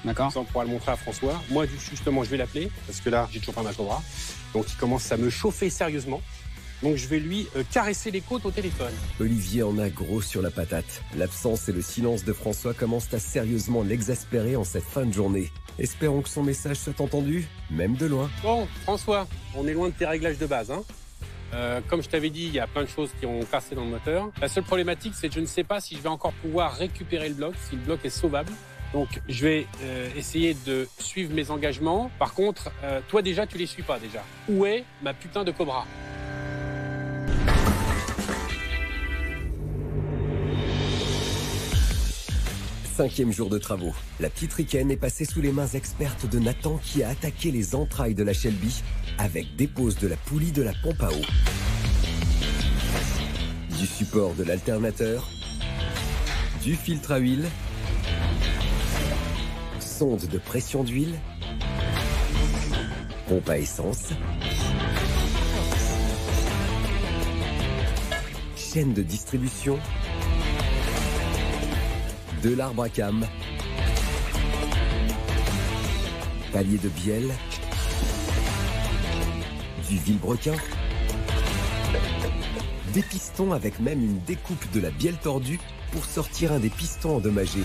[SPEAKER 13] D'accord.
[SPEAKER 5] Ça, on pourra le montrer à François. Moi, justement, je vais l'appeler, parce que là, j'ai toujours pas ma Cobra. Donc il commence à me chauffer sérieusement. Donc je vais lui caresser les côtes au téléphone.
[SPEAKER 1] Olivier en a gros sur la patate. L'absence et le silence de François commencent à sérieusement l'exaspérer en cette fin de journée. Espérons que son message soit entendu, même de loin.
[SPEAKER 5] Bon, François, on est loin de tes réglages de base, hein. Comme je t'avais dit, il y a plein de choses qui ont cassé dans le moteur. La seule problématique, c'est que je ne sais pas si je vais encore pouvoir récupérer le bloc, si le bloc est sauvable. Donc, je vais essayer de suivre mes engagements. Par contre, toi déjà, tu les suis pas déjà. Où est ma putain de Cobra ?
[SPEAKER 1] Cinquième jour de travaux. La petite Riken est passée sous les mains expertes de Nathan qui a attaqué les entrailles de la Shelby avec dépose de la poulie de la pompe à eau, du support de l'alternateur, du filtre à huile, sonde de pression d'huile, pompe à essence, chaîne de distribution, de l'arbre à cam, palier de bielle, du vilebrequin, des pistons avec même une découpe de la bielle tordue pour sortir un des pistons endommagés.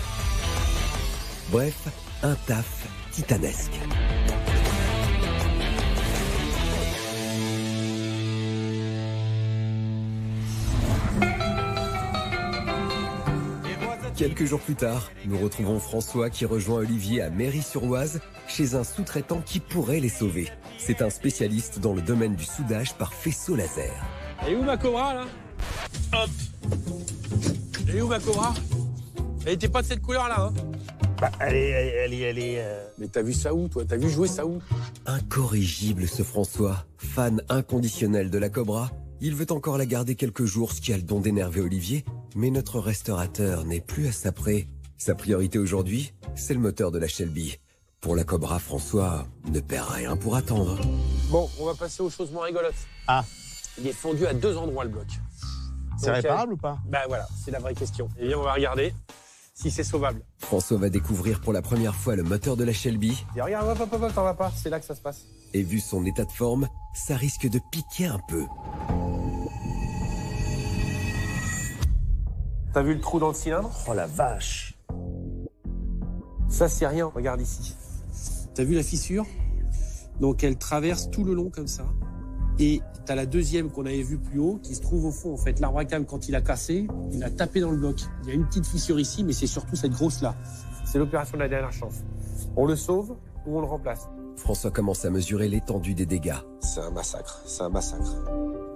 [SPEAKER 1] Bref, un taf titanesque. Quelques jours plus tard, nous retrouvons François qui rejoint Olivier à Méry-sur-Oise chez un sous-traitant qui pourrait les sauver. C'est un spécialiste dans le domaine du soudage par faisceau laser.
[SPEAKER 5] Et où ma Cobra là ? Hop. Et où ma Cobra ? Elle était pas de cette couleur là, hein ?
[SPEAKER 2] Bah, elle est.
[SPEAKER 5] Mais t'as vu ça où, toi ? T'as vu jouer ça où ?
[SPEAKER 1] Incorrigible ce François, fan inconditionnel de la Cobra. Il veut encore la garder quelques jours, ce qui a le don d'énerver Olivier, mais notre restaurateur n'est plus à sa près. Sa priorité aujourd'hui, c'est le moteur de la Shelby. Pour la Cobra, François ne perd rien pour attendre.
[SPEAKER 5] Bon, on va passer aux choses moins rigolotes.
[SPEAKER 2] Ah.
[SPEAKER 5] Il est fondu à 2 endroits le bloc.
[SPEAKER 2] C'est réparable ou pas ?
[SPEAKER 5] Bah voilà, c'est la vraie question. Et bien on va regarder si c'est sauvable.
[SPEAKER 1] François va découvrir pour la première fois le moteur de la Shelby.
[SPEAKER 5] Et regarde, hop, t'en vas pas, c'est là que ça se passe.
[SPEAKER 1] Et vu son état de forme, ça risque de piquer un peu.
[SPEAKER 5] T'as vu le trou dans le cylindre ?
[SPEAKER 2] Oh la vache !
[SPEAKER 5] Ça c'est rien, regarde ici. T'as vu la fissure ? Donc elle traverse tout le long comme ça. Et t'as la deuxième qu'on avait vue plus haut qui se trouve au fond. En fait, l'arbre à cam, quand il a cassé, il a tapé dans le bloc. Il y a une petite fissure ici, mais c'est surtout cette grosse-là. C'est l'opération de la dernière chance. On le sauve ou on le remplace ?
[SPEAKER 1] François commence à mesurer l'étendue des dégâts.
[SPEAKER 5] C'est un massacre, c'est un massacre.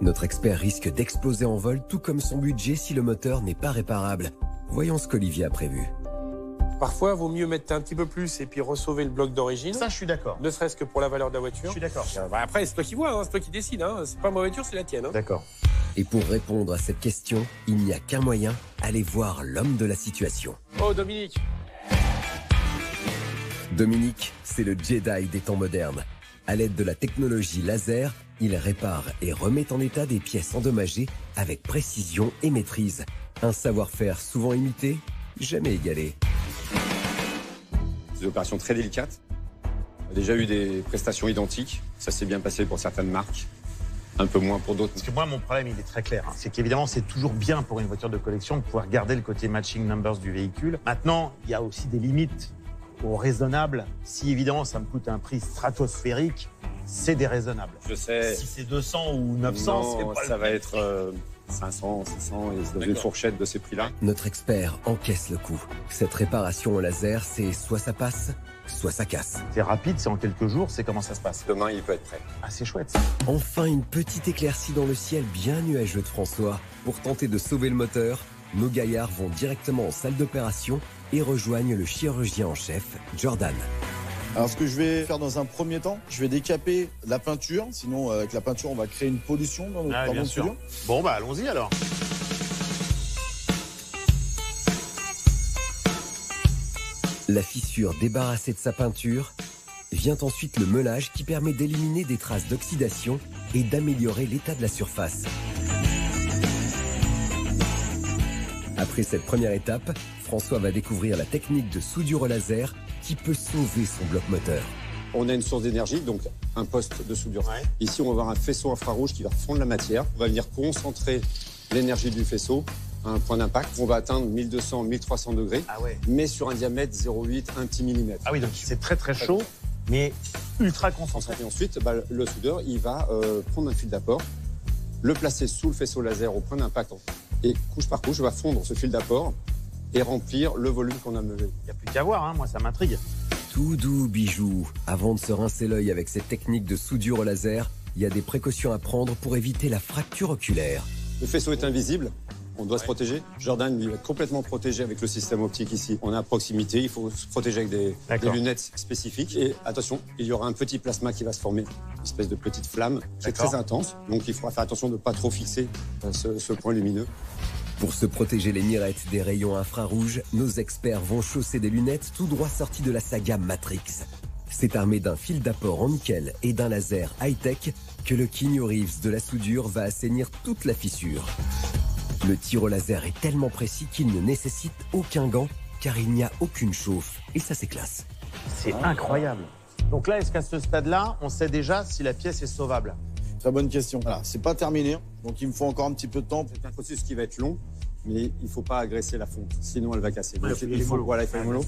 [SPEAKER 1] Notre expert risque d'exploser en vol, tout comme son budget si le moteur n'est pas réparable. Voyons ce qu'Olivier a prévu.
[SPEAKER 5] Parfois, il vaut mieux mettre un petit peu plus et puis ressauver le bloc d'origine.
[SPEAKER 2] Ça, je suis d'accord.
[SPEAKER 5] Ne serait-ce que pour la valeur de la voiture.
[SPEAKER 2] Je suis d'accord.
[SPEAKER 5] Bah après, c'est toi qui vois, hein, c'est toi qui décides. Hein. C'est pas ma voiture, c'est la tienne. Hein.
[SPEAKER 2] D'accord.
[SPEAKER 1] Et pour répondre à cette question, il n'y a qu'un moyen, aller voir l'homme de la situation.
[SPEAKER 5] Oh, Dominique.
[SPEAKER 1] Dominique, c'est le Jedi des temps modernes. À l'aide de la technologie laser, il répare et remet en état des pièces endommagées avec précision et maîtrise. Un savoir-faire souvent imité, jamais égalé.
[SPEAKER 14] Des opérations très délicates. On a déjà eu des prestations identiques. Ça s'est bien passé pour certaines marques, un peu moins pour d'autres.
[SPEAKER 2] Parce que moi, mon problème, il est très clair. C'est qu'évidemment, c'est toujours bien pour une voiture de collection de pouvoir garder le côté matching numbers du véhicule. Maintenant, il y a aussi des limites au raisonnable. Si évidemment, ça me coûte un prix stratosphérique, c'est déraisonnable.
[SPEAKER 14] Je sais.
[SPEAKER 2] Si c'est 200 ou 900,
[SPEAKER 14] non,
[SPEAKER 2] c'est pas
[SPEAKER 14] ça va être 500, 600, et dans une fourchette de ces prix-là.
[SPEAKER 1] Notre expert encaisse le coup. Cette réparation au laser, c'est soit ça passe, soit ça casse.
[SPEAKER 2] C'est rapide, c'est en quelques jours, c'est comment ça se passe.
[SPEAKER 14] Demain, il peut être prêt.
[SPEAKER 2] Ah, c'est chouette.
[SPEAKER 1] Enfin, une petite éclaircie dans le ciel bien nuageux de François. Pour tenter de sauver le moteur, nos gaillards vont directement en salle d'opération et rejoignent le chirurgien en chef, Jordan.
[SPEAKER 15] Alors ce que je vais faire dans un premier temps, je vais décaper la peinture. Sinon, avec la peinture, on va créer une pollution dans notre studio.
[SPEAKER 2] Bon, bah allons-y alors.
[SPEAKER 1] La fissure débarrassée de sa peinture, vient ensuite le meulage qui permet d'éliminer des traces d'oxydation et d'améliorer l'état de la surface. Après cette première étape, François va découvrir la technique de soudure au laser qui peut sauver son bloc moteur.
[SPEAKER 14] On a une source d'énergie, donc un poste de soudure. Ouais. Ici, on va avoir un faisceau infrarouge qui va fondre la matière. On va venir concentrer l'énergie du faisceau un point d'impact. On va atteindre 1200, 1300 degrés, mais sur un diamètre 0,8, un petit millimètre.
[SPEAKER 11] Ah oui, donc c'est très très chaud, mais ultra concentré.
[SPEAKER 14] Et ensuite, le soudeur, il va prendre un fil d'apport, le placer sous le faisceau laser au point d'impact, et couche par couche, va fondre ce fil d'apport et remplir le volume qu'on a meulé.
[SPEAKER 11] Il n'y a plus qu'à voir, hein, moi ça m'intrigue.
[SPEAKER 1] Tout doux bijou. Avant de se rincer l'œil avec cette technique de soudure au laser, il y a des précautions à prendre pour éviter la fracture oculaire.
[SPEAKER 14] Le faisceau est invisible, on doit se protéger. Jordan, lui, va être complètement protégé avec le système optique ici. On est à proximité, il faut se protéger avec des lunettes spécifiques. Et attention, il y aura un petit plasma qui va se former, une espèce de petite flamme qui est très intense. Donc il faudra faire attention de ne pas trop fixer ce point lumineux.
[SPEAKER 1] Pour se protéger les mirettes des rayons infrarouges, nos experts vont chausser des lunettes tout droit sorties de la saga Matrix. C'est armé d'un fil d'apport en nickel et d'un laser high-tech que le Keanu Reeves de la soudure va assainir toute la fissure. Le tir au laser est tellement précis qu'il ne nécessite aucun gant car il n'y a aucune chauffe. Et ça, c'est classe.
[SPEAKER 11] C'est incroyable. Donc là, est-ce qu'à ce stade-là, on sait déjà si la pièce est sauvable?
[SPEAKER 15] Très bonne question. Voilà, c'est pas terminé, donc il me faut encore un petit peu de temps.
[SPEAKER 14] C'est un processus qui va être long, mais il ne faut pas agresser la fonte, sinon elle va casser.
[SPEAKER 11] Ouais, il faut
[SPEAKER 14] les mollo.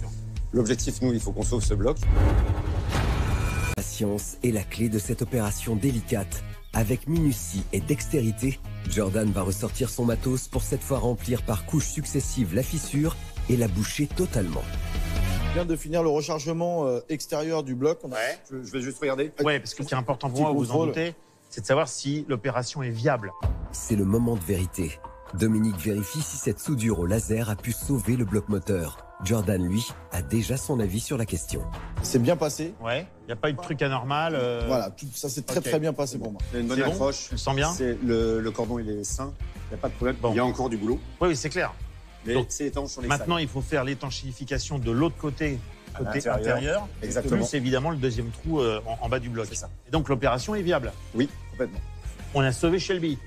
[SPEAKER 14] L'objectif, nous, il faut qu'on sauve ce bloc.
[SPEAKER 1] La patience est la clé de cette opération délicate. Avec minutie et dextérité, Jordan va ressortir son matos pour cette fois remplir par couches successives la fissure et la boucher totalement.
[SPEAKER 15] Je viens de finir le rechargement extérieur du bloc.
[SPEAKER 14] Je vais juste regarder.
[SPEAKER 11] Ouais, parce que ce qui est important pour moi, vous en doutez, c'est de savoir si l'opération est viable.
[SPEAKER 1] C'est le moment de vérité. Dominique vérifie si cette soudure au laser a pu sauver le bloc moteur. Jordan, lui, a déjà son avis sur la question.
[SPEAKER 15] C'est bien passé.
[SPEAKER 11] Ouais, il n'y a pas eu de truc anormal.
[SPEAKER 15] Voilà, tout ça s'est très bien passé pour moi.
[SPEAKER 14] Il y a une bonne accroche.
[SPEAKER 11] Tu le sens bien?
[SPEAKER 14] Le cordon, il est sain. Il n'y a pas de problème. Bon. Il y a encore du boulot.
[SPEAKER 11] Oui, c'est clair.
[SPEAKER 14] Mais
[SPEAKER 11] donc,
[SPEAKER 14] c'est étanche sur les
[SPEAKER 11] maintenant,
[SPEAKER 14] salles.
[SPEAKER 11] il faut faire l'étanchéification de l'autre côté intérieur.
[SPEAKER 14] Exactement.
[SPEAKER 11] Plus évidemment le deuxième trou en bas du bloc.
[SPEAKER 14] C'est ça.
[SPEAKER 11] Et donc l'opération est viable.
[SPEAKER 14] Oui, complètement.
[SPEAKER 11] On a sauvé Shelby.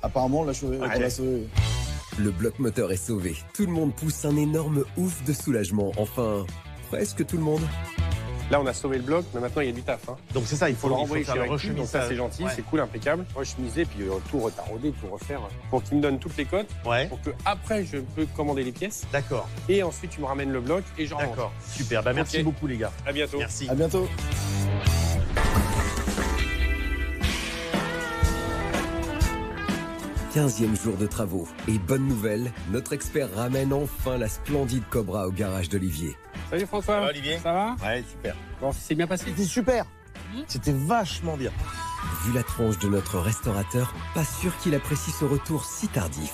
[SPEAKER 15] Apparemment, on l'a sauvé.
[SPEAKER 1] Le bloc moteur est sauvé. Tout le monde pousse un énorme ouf de soulagement. Enfin, presque tout le monde.
[SPEAKER 6] Là, on a sauvé le bloc, mais maintenant, il y a du taf. Hein.
[SPEAKER 11] Donc c'est ça, il faut le
[SPEAKER 6] renvoyer
[SPEAKER 11] faire
[SPEAKER 6] chez
[SPEAKER 11] le
[SPEAKER 6] Recul. Donc ça, c'est gentil, c'est cool, impeccable. Rechemiser, puis tout retardé, tout refaire. Pour qu'il me donne toutes les cotes. Pour que après, je peux commander les pièces.
[SPEAKER 11] D'accord.
[SPEAKER 6] Et ensuite, tu me ramènes le bloc et je rentre.
[SPEAKER 11] D'accord. Super. Bah, merci beaucoup, les gars.
[SPEAKER 6] À bientôt.
[SPEAKER 11] Merci.
[SPEAKER 15] À bientôt.
[SPEAKER 1] Quinzième jour de travaux. Et bonne nouvelle, notre expert ramène enfin la splendide Cobra au garage d'Olivier.
[SPEAKER 6] Salut François.
[SPEAKER 11] Ça va, Olivier?
[SPEAKER 6] Ça va?
[SPEAKER 11] Ouais, super.
[SPEAKER 6] Bon, c'est bien passé?
[SPEAKER 11] C'était super. C'était vachement bien.
[SPEAKER 1] Vu la tronche de notre restaurateur, pas sûr qu'il apprécie ce retour si tardif.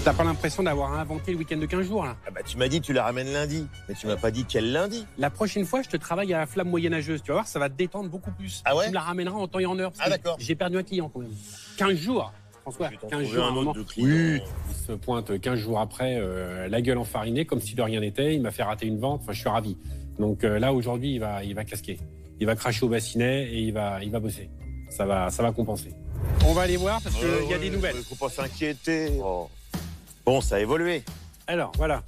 [SPEAKER 6] T'as pas l'impression d'avoir inventé le week-end de 15 jours, là?
[SPEAKER 11] Ah bah, tu m'as dit que tu la ramènes lundi. Mais tu m'as pas dit quel lundi.
[SPEAKER 6] La prochaine fois, je te travaille à la flamme moyenâgeuse. Tu vas voir, ça va te détendre beaucoup plus.
[SPEAKER 11] Ah ouais?
[SPEAKER 6] Tu me la ramèneras en temps et en heure.
[SPEAKER 11] Ah d'accord.
[SPEAKER 6] J'ai perdu un client, quand même. 15 jours. François, 15 jours,
[SPEAKER 11] un autre de client.
[SPEAKER 6] Oui. Il se pointe 15 jours après, la gueule enfarinée, comme si de rien n'était. Il m'a fait rater une vente. Enfin, je suis ravi. Donc là, aujourd'hui, il va casquer. Il va cracher au bassinet et il va bosser. Ça va compenser. On va aller voir parce qu'il y a des nouvelles.
[SPEAKER 11] Il faut pas s'inquiéter. Oh. Bon, ça a évolué.
[SPEAKER 6] Alors, voilà.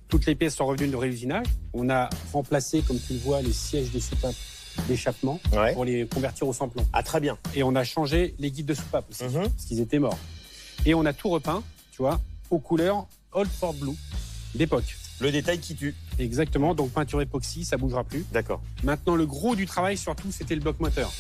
[SPEAKER 6] Toutes les pièces sont revenues de réusinage. On a remplacé, comme tu le vois, les sièges des soupapes d'échappement pour les convertir au sans-plomb.
[SPEAKER 11] Ah, très bien.
[SPEAKER 6] Et on a changé les guides de soupape aussi, parce qu'ils étaient morts. Et on a tout repeint, tu vois, aux couleurs Old Ford Blue d'époque.
[SPEAKER 11] Le détail qui tue.
[SPEAKER 6] Exactement, donc peinture époxy, ça bougera plus.
[SPEAKER 11] D'accord.
[SPEAKER 6] Maintenant, le gros du travail, surtout, c'était le bloc moteur.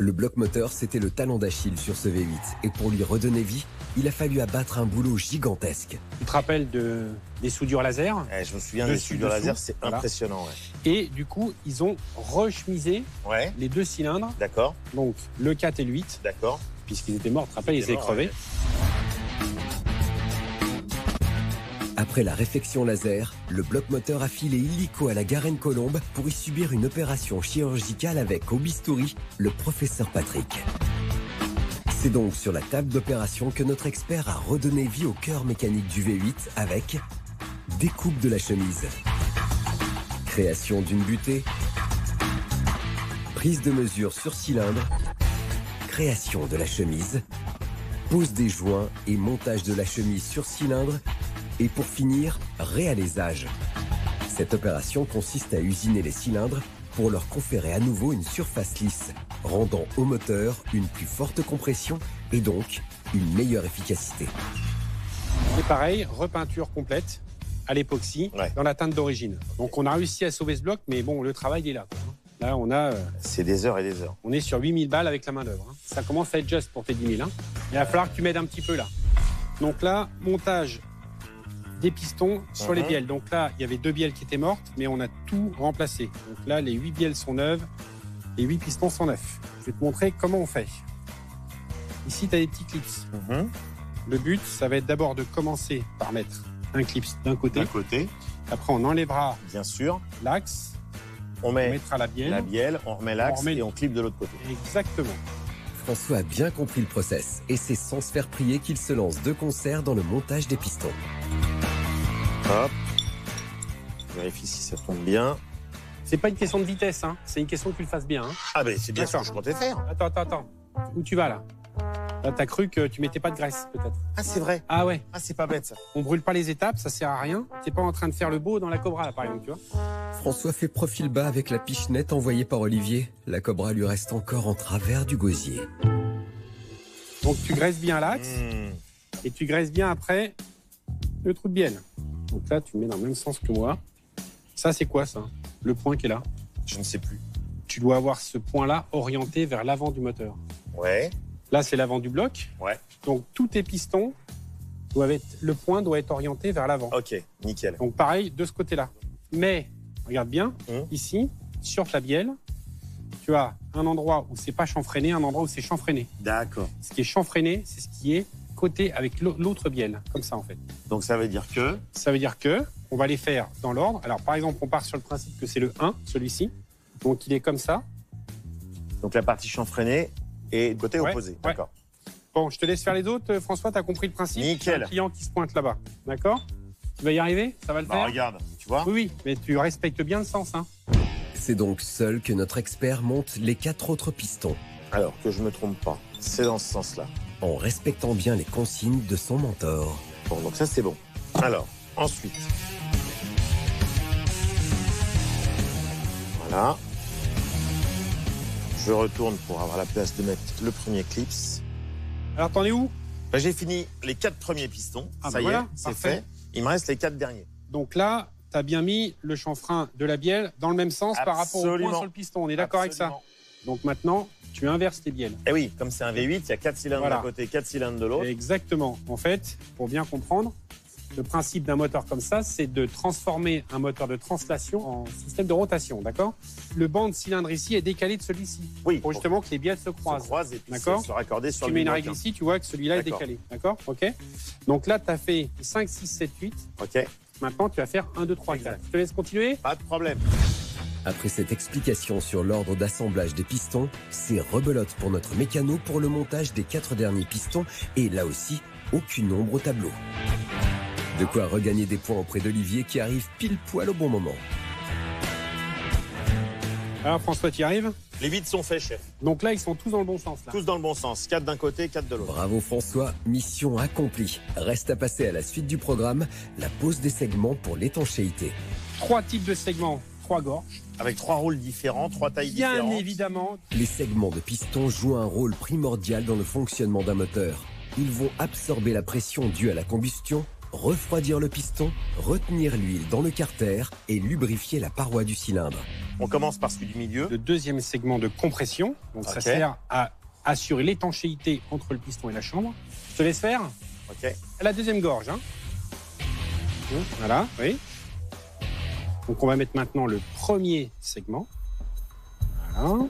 [SPEAKER 1] Le bloc moteur, c'était le talon d'Achille sur ce V8. Et pour lui redonner vie, il a fallu abattre un boulot gigantesque.
[SPEAKER 6] Tu te rappelles des soudures laser?
[SPEAKER 11] Je me souviens des soudures laser, c'est impressionnant. Ouais.
[SPEAKER 6] Et du coup, ils ont rechemisé les deux cylindres.
[SPEAKER 11] D'accord.
[SPEAKER 6] Donc, le 4 et le 8.
[SPEAKER 11] D'accord.
[SPEAKER 6] Puisqu'ils étaient morts, tu te rappelles, ils étaient crevés.
[SPEAKER 11] Ouais.
[SPEAKER 1] Après la réfection laser, le bloc moteur a filé illico à la Garenne-Colombe pour y subir une opération chirurgicale avec au bistouri le professeur Patrick. C'est donc sur la table d'opération que notre expert a redonné vie au cœur mécanique du V8 avec découpe de la chemise, création d'une butée, prise de mesure sur cylindre, création de la chemise, pose des joints et montage de la chemise sur cylindre, et pour finir, réalisage. Cette opération consiste à usiner les cylindres, pour leur conférer à nouveau une surface lisse, rendant au moteur une plus forte compression et donc une meilleure efficacité.
[SPEAKER 5] Et pareil, repeinture complète à l'époxy dans la teinte d'origine. Donc on a réussi à sauver ce bloc, mais bon, le travail est là. Là, on a...
[SPEAKER 11] c'est des heures et des heures.
[SPEAKER 5] On est sur 8000 balles avec la main-d'œuvre. Ça commence à être juste pour tes 10 000. Il va falloir que tu m'aides un petit peu là. Donc là, montage des pistons sur les bielles. Donc là, il y avait 2 bielles qui étaient mortes, mais on a tout remplacé. Donc là, les 8 bielles sont neuves, les 8 pistons sont neufs. Je vais te montrer comment on fait. Ici, tu as des petits clips. Le but, ça va être d'abord de commencer par mettre un clip d'un côté. Après, on enlèvera
[SPEAKER 11] bien sûr
[SPEAKER 5] l'axe.
[SPEAKER 11] On
[SPEAKER 5] mettra la bielle,
[SPEAKER 11] on remet l'axe et on clip de l'autre côté.
[SPEAKER 5] Exactement.
[SPEAKER 1] François a bien compris le process et c'est sans se faire prier qu'il se lance de concert dans le montage des pistons.
[SPEAKER 11] Hop. Je vérifie si ça tombe bien.
[SPEAKER 5] C'est pas une question de vitesse, hein. C'est une question que tu le fasses bien. Hein.
[SPEAKER 11] Ah ben c'est bien ce que je comptais faire.
[SPEAKER 5] Attends. Où tu vas là? Là, t'as cru que tu mettais pas de graisse, peut-être.
[SPEAKER 11] Ah, c'est vrai.
[SPEAKER 5] Ah ouais.
[SPEAKER 11] Ah, c'est pas bête, ça.
[SPEAKER 5] On brûle pas les étapes, ça sert à rien. T'es pas en train de faire le beau dans la Cobra, là, par exemple, tu vois.
[SPEAKER 1] François fait profil bas avec la pichenette envoyée par Olivier. La Cobra lui reste encore en travers du gosier.
[SPEAKER 5] Donc, tu graisses bien l'axe. Et tu graisses bien après le trou de bielle. Donc là, tu le mets dans le même sens que moi. Ça, c'est quoi, ça? Le point qui est là?
[SPEAKER 11] Je ne sais plus.
[SPEAKER 5] Tu dois avoir ce point-là orienté vers l'avant du moteur.
[SPEAKER 11] Ouais.
[SPEAKER 5] Là, c'est l'avant du bloc.
[SPEAKER 11] Ouais.
[SPEAKER 5] Donc, tous tes pistons doivent être... Le point doit être orienté vers l'avant.
[SPEAKER 11] Ok, nickel.
[SPEAKER 5] Donc, pareil, de ce côté-là. Mais, regarde bien, ici, sur ta bielle, tu as un endroit où c'est pas chanfreiné, un endroit où c'est chanfreiné.
[SPEAKER 11] D'accord.
[SPEAKER 5] Ce qui est chanfreiné, c'est ce qui est côté avec l'autre bielle, comme ça, en fait.
[SPEAKER 11] Donc, ça veut dire que?
[SPEAKER 5] Ça veut dire que on va les faire dans l'ordre. Alors, par exemple, on part sur le principe que c'est le 1, celui-ci. Donc, il est comme ça.
[SPEAKER 11] Donc, la partie chanfreinée est du côté opposé.
[SPEAKER 5] Ouais.
[SPEAKER 11] D'accord.
[SPEAKER 5] Bon, je te laisse faire les autres. François, tu as compris le principe?
[SPEAKER 11] Nickel.
[SPEAKER 5] Un client qui se pointe là-bas. D'accord? Tu vas y arriver? Ça va le faire?
[SPEAKER 11] Regarde, tu vois?
[SPEAKER 5] Oui, mais tu respectes bien le sens. Hein.
[SPEAKER 1] C'est donc seul que notre expert monte les 4 autres pistons.
[SPEAKER 11] Alors, que je me trompe pas, c'est dans ce sens-là.
[SPEAKER 1] En respectant bien les consignes de son mentor.
[SPEAKER 11] Bon, donc ça, c'est bon. Alors, ensuite... Voilà. Je retourne pour avoir la place de mettre le premier clips.
[SPEAKER 5] Alors, t'en es où?
[SPEAKER 11] Ben, j'ai fini les 4 premiers pistons.
[SPEAKER 5] Ah,
[SPEAKER 11] ça y
[SPEAKER 5] voilà,
[SPEAKER 11] est, c'est
[SPEAKER 5] parfait.
[SPEAKER 11] fait. Il me reste les 4 derniers.
[SPEAKER 5] Donc là, tu as bien mis le chanfrein de la bielle dans le même sens par rapport au point sur le piston. On est d'accord avec ça? Donc maintenant, tu inverses tes bielles.
[SPEAKER 11] Eh oui, comme c'est un V8, il y a 4 cylindres d'un côté, 4 cylindres de l'autre.
[SPEAKER 5] Exactement. En fait, pour bien comprendre, le principe d'un moteur comme ça, c'est de transformer un moteur de translation en système de rotation, d'accord? Le banc de cylindre ici est décalé de celui-ci.
[SPEAKER 11] Oui.
[SPEAKER 5] Pour justement que les bielles se croisent.
[SPEAKER 11] Et puis
[SPEAKER 5] d'accord?
[SPEAKER 11] se raccorder sur
[SPEAKER 5] tu
[SPEAKER 11] le
[SPEAKER 5] mets une
[SPEAKER 11] bloc,
[SPEAKER 5] règle ici, tu vois que celui-là est décalé. D'accord? OK? Donc là, tu as fait 5, 6, 7, 8.
[SPEAKER 11] OK.
[SPEAKER 5] Maintenant, tu vas faire 1, 2, 3, 4. Je te laisse continuer?
[SPEAKER 11] Pas de problème.
[SPEAKER 1] Après cette explication sur l'ordre d'assemblage des pistons, c'est rebelote pour notre mécano pour le montage des 4 derniers pistons et là aussi, aucune ombre au tableau. De quoi regagner des points auprès d'Olivier qui arrive pile poil au bon moment.
[SPEAKER 5] Alors François, tu y arrives?
[SPEAKER 11] Les 8 sont faits, chef.
[SPEAKER 5] Donc là, ils sont tous dans le bon sens. Là.
[SPEAKER 11] Tous dans le bon sens. 4 d'un côté, 4 de l'autre.
[SPEAKER 1] Bravo François, mission accomplie. Reste à passer à la suite du programme, la pose des segments pour l'étanchéité.
[SPEAKER 5] 3 types de segments, 3 gorges.
[SPEAKER 11] Avec 3 rôles différents, 3 tailles différentes.
[SPEAKER 5] Bien évidemment.
[SPEAKER 1] Les segments de piston jouent un rôle primordial dans le fonctionnement d'un moteur. Ils vont absorber la pression due à la combustion, refroidir le piston, retenir l'huile dans le carter et lubrifier la paroi du cylindre.
[SPEAKER 11] On commence par celui du milieu.
[SPEAKER 5] Le deuxième segment de compression. Donc ça sert à assurer l'étanchéité entre le piston et la chambre. Je te laisse faire.
[SPEAKER 11] OK.
[SPEAKER 5] La deuxième gorge. Hein. Voilà, oui. Donc on va mettre maintenant le premier segment. Voilà.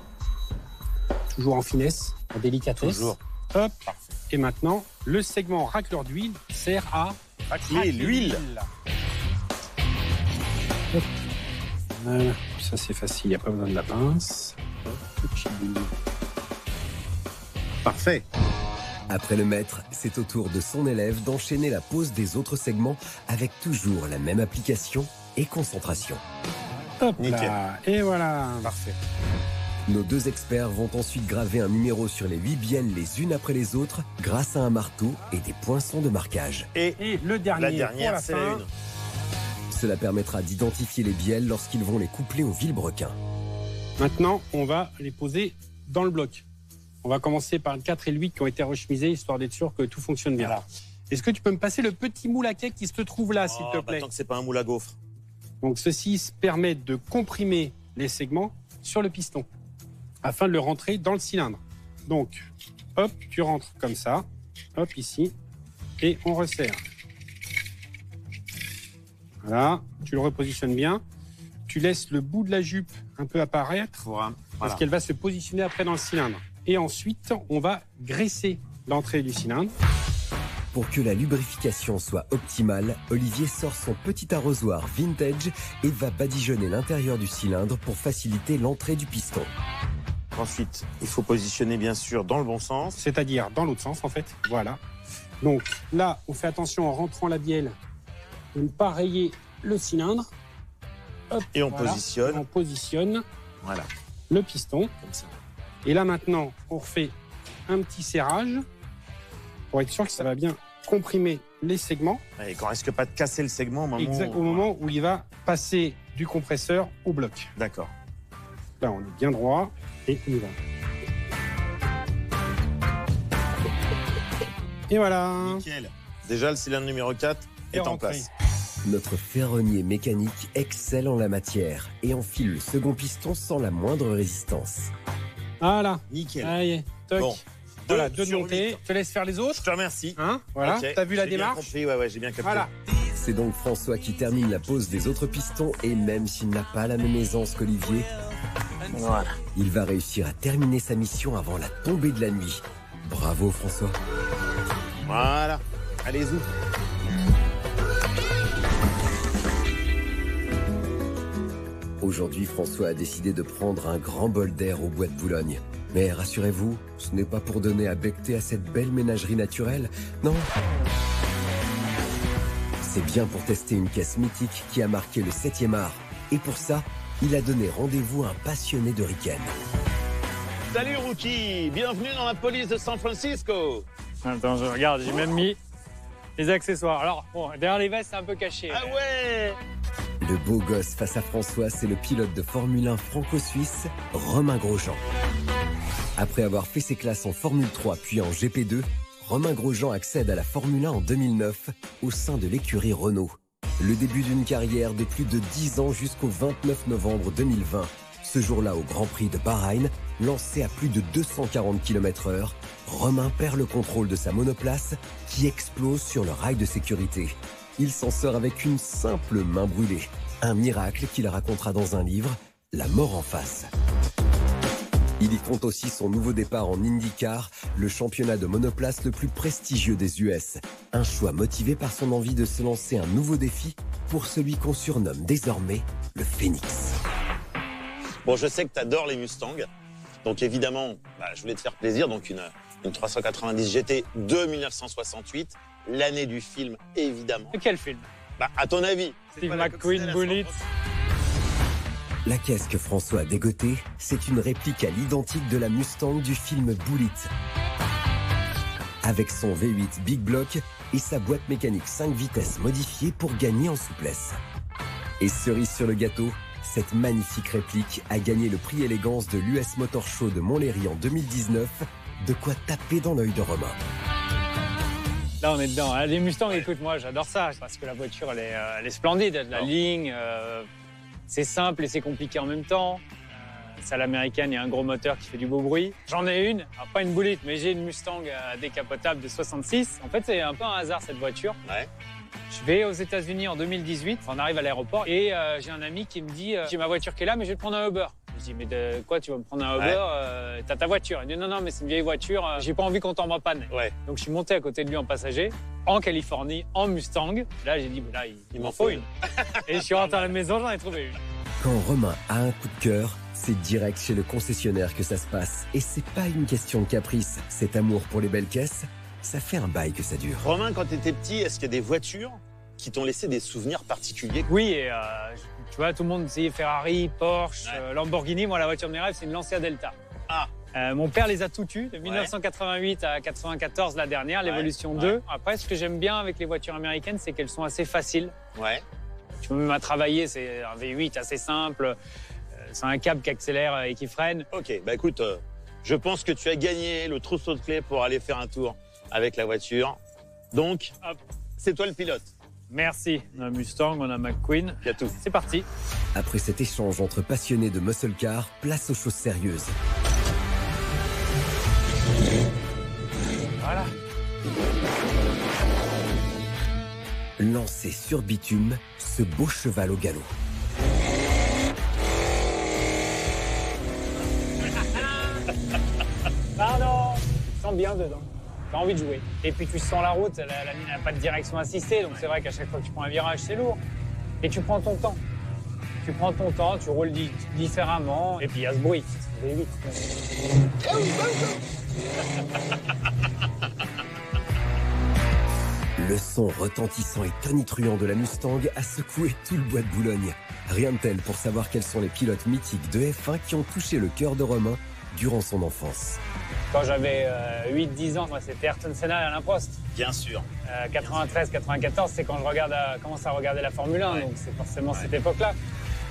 [SPEAKER 5] Toujours en finesse, en délicatesse.
[SPEAKER 11] Toujours.
[SPEAKER 5] Hop. Parfait. Et maintenant, le segment racleur d'huile sert à
[SPEAKER 11] racler l'huile.
[SPEAKER 5] Voilà. Ça c'est facile, il n'y a pas besoin de la pince.
[SPEAKER 11] Parfait.
[SPEAKER 1] Après le maître, c'est au tour de son élève d'enchaîner la pose des autres segments avec toujours la même application et concentration.
[SPEAKER 5] Hop
[SPEAKER 11] nickel.
[SPEAKER 5] Là. Et voilà.
[SPEAKER 11] Parfait.
[SPEAKER 1] Nos 2 experts vont ensuite graver un numéro sur les 8 bielles les unes après les autres grâce à un marteau et des poinçons de marquage.
[SPEAKER 5] Et le dernier,
[SPEAKER 11] la dernière, c'est la 1.
[SPEAKER 1] Cela permettra d'identifier les bielles lorsqu'ils vont les coupler au vilebrequin.
[SPEAKER 6] Maintenant, on va les poser dans le bloc. On va commencer par le 4 et le 8 qui ont été rechemisés, histoire d'être sûr que tout fonctionne bien. Voilà. Est-ce que tu peux me passer le petit moule à cake qui se trouve là, s'il te plaît?
[SPEAKER 11] Tant que c'est pas un moule à gaufres.
[SPEAKER 6] Donc, ceci permet de comprimer les segments sur le piston afin de le rentrer dans le cylindre. Donc, hop, tu rentres comme ça, hop, ici, et on resserre. Voilà, tu le repositionnes bien. Tu laisses le bout de la jupe un peu apparaître parce qu'elle va se positionner après dans le cylindre. Et ensuite, on va graisser l'entrée du cylindre.
[SPEAKER 1] Pour que la lubrification soit optimale, Olivier sort son petit arrosoir vintage et va badigeonner l'intérieur du cylindre pour faciliter l'entrée du piston.
[SPEAKER 11] Ensuite, il faut positionner bien sûr dans le bon sens.
[SPEAKER 6] C'est-à-dire dans l'autre sens en fait, voilà. Donc là, on fait attention en rentrant la bielle de ne pas rayer le cylindre. Hop,
[SPEAKER 11] et on positionne.
[SPEAKER 6] On positionne
[SPEAKER 11] voilà.
[SPEAKER 6] Le piston.
[SPEAKER 11] Comme ça.
[SPEAKER 6] Et là maintenant, on refait un petit serrage pour être sûr que ça va bien comprimer les segments.
[SPEAKER 11] Et qu'on risque pas de casser le segment
[SPEAKER 6] au moment où il va passer du compresseur au bloc.
[SPEAKER 11] D'accord.
[SPEAKER 6] Là, on est bien droit et on y va. Et voilà.
[SPEAKER 11] Nickel. Déjà, le cylindre numéro 4 est en place.
[SPEAKER 1] Notre ferronnier mécanique excelle en la matière et enfile le second piston sans la moindre résistance.
[SPEAKER 6] Voilà.
[SPEAKER 11] Nickel.
[SPEAKER 6] Allez, toc. Bon. Voilà, 2 de montée. Je te laisse faire les autres.
[SPEAKER 11] Je te remercie.
[SPEAKER 6] Hein, voilà. Okay. T'as vu la démarche?
[SPEAKER 11] Ouais, j'ai bien capté.
[SPEAKER 6] Voilà.
[SPEAKER 1] C'est donc François qui termine la pose des autres pistons et même s'il n'a pas la même aisance qu'Olivier,
[SPEAKER 11] voilà.
[SPEAKER 1] Il va réussir à terminer sa mission avant la tombée de la nuit. Bravo François.
[SPEAKER 11] Voilà. Allez-y.
[SPEAKER 1] Aujourd'hui, François a décidé de prendre un grand bol d'air au bois de Boulogne. Mais rassurez-vous, ce n'est pas pour donner à becqueter à cette belle ménagerie naturelle, non. C'est bien pour tester une caisse mythique qui a marqué le 7e art. Et pour ça, il a donné rendez-vous à un passionné de Riken.
[SPEAKER 11] Salut Rookie, bienvenue dans la police de San Francisco.
[SPEAKER 16] Attends, je regarde, j'ai même mis les accessoires. Alors, bon, derrière les vestes, c'est un peu caché.
[SPEAKER 11] Ah ouais.
[SPEAKER 1] Le beau gosse face à François, c'est le pilote de Formule 1 franco-suisse, Romain Grosjean. Après avoir fait ses classes en Formule 3 puis en GP2, Romain Grosjean accède à la Formule 1 en 2009 au sein de l'écurie Renault. Le début d'une carrière de plus de 10 ans jusqu'au 29 novembre 2020. Ce jour-là, au Grand Prix de Bahreïn, lancé à plus de 240 km/h, Romain perd le contrôle de sa monoplace qui explose sur le rail de sécurité. Il s'en sort avec une simple main brûlée. Un miracle qu'il racontera dans un livre, La mort en face. Il y compte aussi son nouveau départ en IndyCar, le championnat de monoplace le plus prestigieux des US. Un choix motivé par son envie de se lancer un nouveau défi pour celui qu'on surnomme désormais le Phénix.
[SPEAKER 11] Bon, je sais que tu adores les Mustangs, donc évidemment, je voulais te faire plaisir. Donc une 390 GT de 1968, l'année du film évidemment.
[SPEAKER 16] Quel film?
[SPEAKER 11] À ton avis?
[SPEAKER 16] Steve McQueen, Bullitt.
[SPEAKER 1] La caisse que François a dégotée, c'est une réplique à l'identique de la Mustang du film Bullitt. Avec son V8 Big Block et sa boîte mécanique 5 vitesses modifiée pour gagner en souplesse. Et cerise sur le gâteau, cette magnifique réplique a gagné le prix élégance de l'US Motor Show de Montlhéry en 2019, de quoi taper dans l'œil de Romain.
[SPEAKER 16] Là, on est dedans. Les Mustangs, écoute, moi, j'adore ça, parce que la voiture, elle est splendide. Elle a de la ligne, c'est simple et c'est compliqué en même temps. C'est à l'américaine, il y a un gros moteur qui fait du beau bruit. J'en ai une, alors pas une Bullitt, mais j'ai une Mustang décapotable de 66. En fait, c'est un peu un hasard, cette voiture.
[SPEAKER 11] Ouais.
[SPEAKER 16] Je vais aux États-Unis en 2018. On arrive à l'aéroport et j'ai un ami qui me dit j'ai ma voiture qui est là, mais je vais te prendre un Uber. Je dis mais de quoi tu vas me prendre un Uber? T'as ta voiture. Il dit non, mais c'est une vieille voiture. J'ai pas envie qu'on tombe en panne.
[SPEAKER 11] Ouais.
[SPEAKER 16] Donc je suis monté à côté de lui en passager, en Californie, en Mustang. Là, j'ai dit là, il m'en faut une. Et je suis rentré à la maison, j'en ai trouvé une.
[SPEAKER 1] Quand Romain a un coup de cœur, c'est direct chez le concessionnaire que ça se passe. Et c'est pas une question de caprice. Cet amour pour les belles caisses, ça fait un bail que ça dure.
[SPEAKER 11] Romain, quand t'étais petit, est-ce qu'il y a des voitures qui t'ont laissé des souvenirs particuliers?
[SPEAKER 16] Oui, et tu vois, tout le monde disait Ferrari, Porsche, Lamborghini. Moi, la voiture de mes rêves, c'est une Lancia Delta. Mon père les a toutes eues, de 1988 à 94, la dernière, l'évolution 2. Après, ce que j'aime bien avec les voitures américaines, c'est qu'elles sont assez faciles.
[SPEAKER 11] Ouais.
[SPEAKER 16] Tu peux même à travailler, c'est un V8 assez simple. C'est un câble qui accélère et qui freine.
[SPEAKER 11] Ok, bah écoute, je pense que tu as gagné le trousseau de clés pour aller faire un tour avec la voiture. Donc, c'est toi le pilote.
[SPEAKER 16] Merci. On a Mustang, on a McQueen.
[SPEAKER 11] Il y a tout.
[SPEAKER 16] C'est parti.
[SPEAKER 1] Après cet échange entre passionnés de muscle car, place aux choses sérieuses.
[SPEAKER 16] Voilà.
[SPEAKER 1] Lancé sur bitume, ce beau cheval au galop.
[SPEAKER 16] Pardon. Tu te sens bien dedans. Tu as envie de jouer. Et puis tu sens la route, la ligne n'a pas de direction assistée, donc c'est vrai qu'à chaque fois que tu prends un virage, c'est lourd. Et tu prends ton temps. Tu prends ton temps, tu roules différemment, et puis il y a ce bruit. C'est V8.
[SPEAKER 1] Le son retentissant et tonitruant de la Mustang a secoué tout le bois de Boulogne. Rien de tel pour savoir quels sont les pilotes mythiques de F1 qui ont touché le cœur de Romain durant son enfance.
[SPEAKER 16] Quand j'avais 8-10 ans, moi, c'était Ayrton Senna et Alain Prost.
[SPEAKER 11] Bien sûr.
[SPEAKER 16] 93-94, c'est quand je commence à regarder la Formule 1, donc c'est forcément cette époque-là.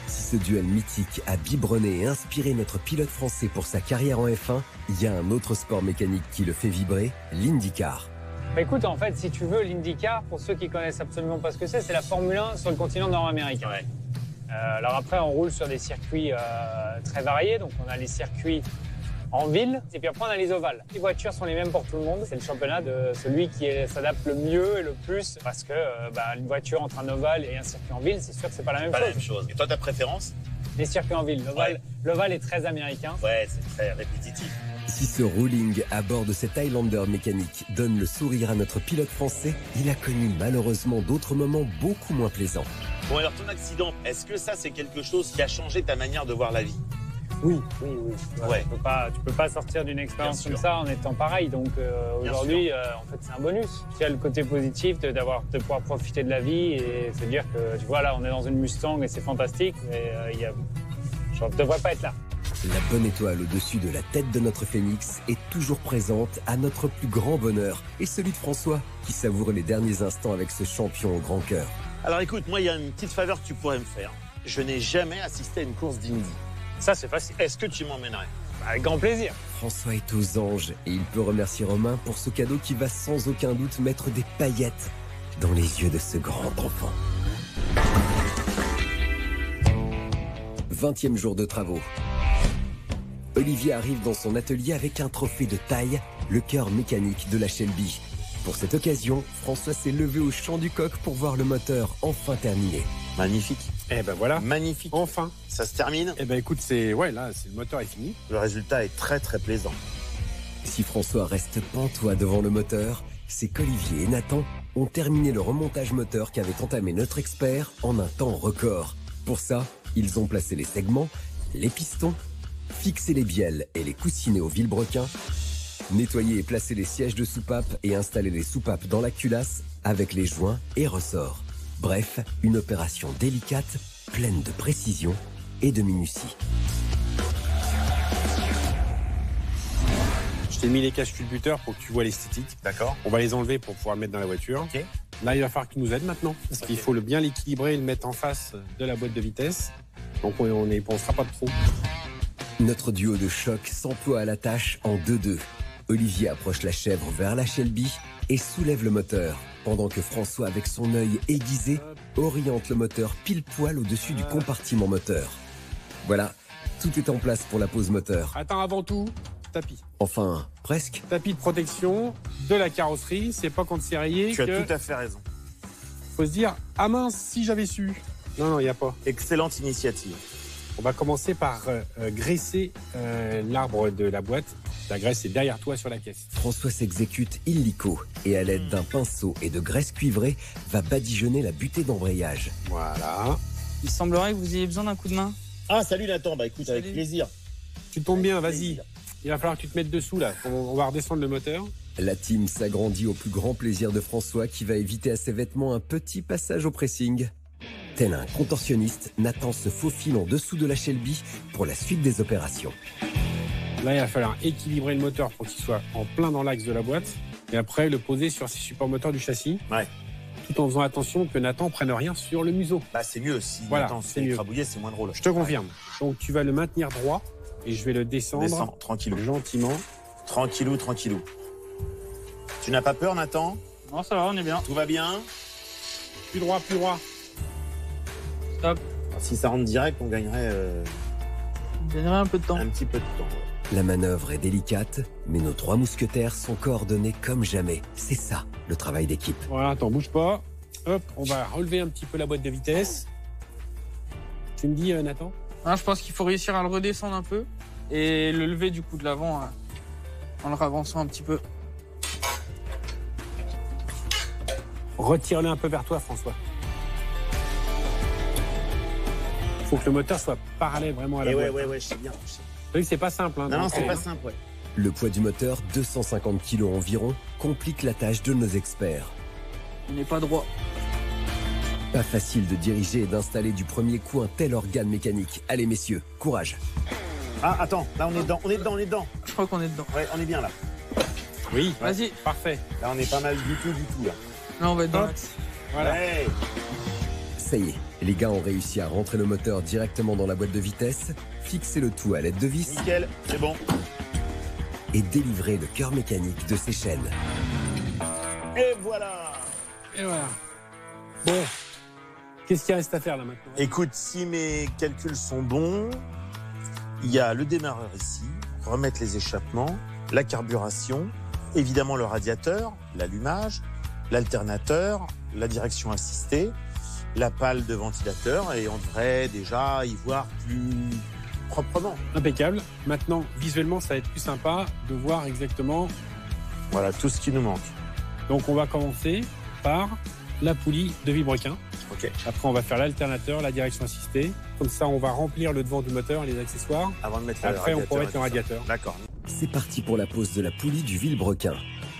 [SPEAKER 1] Si ce duel mythique a biberonné et inspiré notre pilote français pour sa carrière en F1, il y a un autre sport mécanique qui le fait vibrer, l'IndyCar.
[SPEAKER 16] Bah écoute, en fait, si tu veux, l'IndyCar, pour ceux qui connaissent absolument pas ce que c'est la Formule 1 sur le continent nord-américain.
[SPEAKER 11] Ouais.
[SPEAKER 16] Alors après, on roule sur des circuits très variés, donc on a les circuits en ville, et puis après on a les ovales. Les voitures sont les mêmes pour tout le monde. C'est le championnat de celui qui s'adapte le mieux et le plus, parce que une voiture entre un ovale et un circuit en ville, c'est sûr que c'est pas la même chose.
[SPEAKER 11] Et toi, ta préférence?
[SPEAKER 16] Les circuits en ville. L'ovale est très américain.
[SPEAKER 11] Ouais, c'est très répétitif.
[SPEAKER 1] Si ce ruling à bord de cet Highlander mécanique donne le sourire à notre pilote français, il a connu malheureusement d'autres moments beaucoup moins plaisants.
[SPEAKER 11] Bon, alors ton accident, est-ce que ça, c'est quelque chose qui a changé ta manière de voir la vie?
[SPEAKER 16] Oui.
[SPEAKER 11] Ouais.
[SPEAKER 16] Tu peux pas sortir d'une expérience comme ça en étant pareil. Donc aujourd'hui, en fait, c'est un bonus. Tu as le côté positif de pouvoir profiter de la vie et se dire que, tu vois, là, on est dans une Mustang et c'est fantastique, mais je ne devrais pas être là.
[SPEAKER 1] La bonne étoile au-dessus de la tête de notre Phénix est toujours présente à notre plus grand bonheur et celui de François qui savoure les derniers instants avec ce champion au grand cœur.
[SPEAKER 11] Alors écoute, moi, il y a une petite faveur que tu pourrais me faire. Je n'ai jamais assisté à une course d'Indy.
[SPEAKER 16] Ça, c'est facile.
[SPEAKER 11] Est-ce que tu m'emmènerais?
[SPEAKER 16] Avec grand plaisir.
[SPEAKER 1] François est aux anges et il peut remercier Romain pour ce cadeau qui va sans aucun doute mettre des paillettes dans les yeux de ce grand enfant. 20e jour de travaux. Olivier arrive dans son atelier avec un trophée de taille, le cœur mécanique de la Shelby. Pour cette occasion, François s'est levé au champ du coq pour voir le moteur enfin terminé.
[SPEAKER 11] Magnifique.
[SPEAKER 5] Eh ben voilà.
[SPEAKER 11] Magnifique.
[SPEAKER 5] Enfin.
[SPEAKER 11] Ça se termine.
[SPEAKER 5] Eh ben écoute, le moteur est fini.
[SPEAKER 11] Le résultat est très très plaisant.
[SPEAKER 1] Si François reste pantois devant le moteur, c'est qu'Olivier et Nathan ont terminé le remontage moteur qu'avait entamé notre expert en un temps record. Pour ça, ils ont placé les segments, les pistons, fixé les bielles et les coussinets au vilebrequin, nettoyé et placé les sièges de soupape et installé les soupapes dans la culasse avec les joints et ressorts. Bref, une opération délicate, pleine de précision et de minutie.
[SPEAKER 5] Je t'ai mis les caches-culbuteurs pour que tu vois l'esthétique.
[SPEAKER 11] D'accord.
[SPEAKER 5] On va les enlever pour pouvoir le mettre dans la voiture.
[SPEAKER 11] Ok.
[SPEAKER 5] Là, il va falloir que tu nous aides maintenant. Parce qu'il faut bien l'équilibrer et le mettre en face de la boîte de vitesse. Donc on ne sera pas de trop.
[SPEAKER 1] Notre duo de choc s'emploie à la tâche en 2-2. Olivier approche la chèvre vers la Shelby et soulève le moteur, pendant que François, avec son œil aiguisé, oriente le moteur pile poil au-dessus du compartiment moteur. Voilà, tout est en place pour la pose moteur.
[SPEAKER 5] Attends, avant tout, tapis.
[SPEAKER 1] Enfin, presque.
[SPEAKER 5] Tapis de protection de la carrosserie, c'est pas quand c'est rayé
[SPEAKER 11] Tu as tout à fait raison.
[SPEAKER 5] Faut se dire, ah mince, si j'avais su. Non, il n'y a pas.
[SPEAKER 11] Excellente initiative.
[SPEAKER 5] On va commencer par graisser l'arbre de la boîte. La graisse est derrière toi sur la caisse.
[SPEAKER 1] François s'exécute illico et à l'aide d'un pinceau et de graisse cuivrée, va badigeonner la butée d'embrayage.
[SPEAKER 5] Voilà.
[SPEAKER 13] Il semblerait que vous ayez besoin d'un coup de main.
[SPEAKER 11] Ah, salut Nathan, écoute,
[SPEAKER 13] Salut.
[SPEAKER 11] avec plaisir.
[SPEAKER 5] Tu tombes bien, vas-y. Il va falloir que tu te mettes dessous là. On va redescendre le moteur.
[SPEAKER 1] La team s'agrandit au plus grand plaisir de François qui va éviter à ses vêtements un petit passage au pressing. Tel un contorsionniste, Nathan se faufile en dessous de la Shelby pour la suite des opérations.
[SPEAKER 5] Là, il va falloir équilibrer le moteur pour qu'il soit en plein dans l'axe de la boîte. Et après, le poser sur ses supports moteurs du châssis.
[SPEAKER 11] Ouais.
[SPEAKER 5] tout en faisant attention que Nathan prenne rien sur le museau.
[SPEAKER 2] Bah, c'est mieux. Si
[SPEAKER 5] Voilà,
[SPEAKER 2] Nathan se
[SPEAKER 5] c'est
[SPEAKER 2] fait
[SPEAKER 5] mieux.
[SPEAKER 2] écrabouiller, c'est moins drôle.
[SPEAKER 5] Je te confirme. Donc tu vas le maintenir droit et je vais le descendre
[SPEAKER 2] Descends, tranquillou.
[SPEAKER 5] gentiment.
[SPEAKER 2] Tranquillou, tranquillou. Tu n'as pas peur, Nathan?
[SPEAKER 16] Non, ça va, on est bien.
[SPEAKER 2] Tout va bien?
[SPEAKER 5] Plus droit, plus droit.
[SPEAKER 16] Stop.
[SPEAKER 2] Si ça rentre direct, on gagnerait
[SPEAKER 16] On gagnerait un peu de temps.
[SPEAKER 2] un petit peu de temps. Ouais.
[SPEAKER 1] La manœuvre est délicate, mais nos 3 mousquetaires sont coordonnés comme jamais. C'est ça, le travail d'équipe.
[SPEAKER 5] Voilà, t'en bouge pas. Hop, on va relever un petit peu la boîte de vitesse. Tu me dis, Nathan?
[SPEAKER 16] Ah, je pense qu'il faut réussir à le redescendre un peu et le lever du coup de l'avant en le ravançant un petit peu.
[SPEAKER 5] Retire-le un peu vers toi, François. Il faut que le moteur soit parallèle vraiment à la boîte.
[SPEAKER 2] Ouais, je sais bien.
[SPEAKER 5] Vous savez que c'est pas simple. Hein,
[SPEAKER 2] Non, c'est pas simple, ouais.
[SPEAKER 1] Le poids du moteur, 250 kg environ, complique la tâche de nos experts.
[SPEAKER 16] On n'est pas droit.
[SPEAKER 1] Pas facile de diriger et d'installer du premier coup un tel organe mécanique. Allez messieurs, courage.
[SPEAKER 2] Ah, attends, là on est dedans.
[SPEAKER 16] Je crois qu'on est dedans.
[SPEAKER 2] Ouais, on est bien là.
[SPEAKER 5] Oui,
[SPEAKER 16] vas-y.
[SPEAKER 5] Parfait.
[SPEAKER 2] Là on est pas mal du tout là.
[SPEAKER 16] Là, on va être dans l'axe.
[SPEAKER 5] Voilà.
[SPEAKER 2] Ouais.
[SPEAKER 1] Ça y est, les gars ont réussi à rentrer le moteur directement dans la boîte de vitesse, fixer le tout à l'aide de vis.
[SPEAKER 2] Nickel, c'est bon.
[SPEAKER 1] Et délivrer le cœur mécanique de ces chaînes.
[SPEAKER 2] Et voilà.
[SPEAKER 5] Et voilà. Bon, qu'est-ce qu'il reste à faire là maintenant?
[SPEAKER 2] Écoute, si mes calculs sont bons, il y a le démarreur ici, remettre les échappements, la carburation, évidemment le radiateur, l'allumage, l'alternateur, la direction assistée, la pale de ventilateur et on devrait déjà y voir plus proprement.
[SPEAKER 5] Impeccable. Maintenant, visuellement, ça va être plus sympa de voir exactement.
[SPEAKER 2] Voilà tout ce qui nous manque.
[SPEAKER 5] Donc, on va commencer par la poulie de vilebrequin.
[SPEAKER 2] Ok.
[SPEAKER 5] Après, on va faire l'alternateur, la direction assistée. Comme ça, on va remplir le devant du moteur et les accessoires.
[SPEAKER 2] Avant de mettre
[SPEAKER 5] Après,
[SPEAKER 2] le
[SPEAKER 5] on pourra
[SPEAKER 2] radiateur
[SPEAKER 5] mettre le radiateur.
[SPEAKER 2] D'accord.
[SPEAKER 1] C'est parti pour la pose de la poulie du vilebrequin.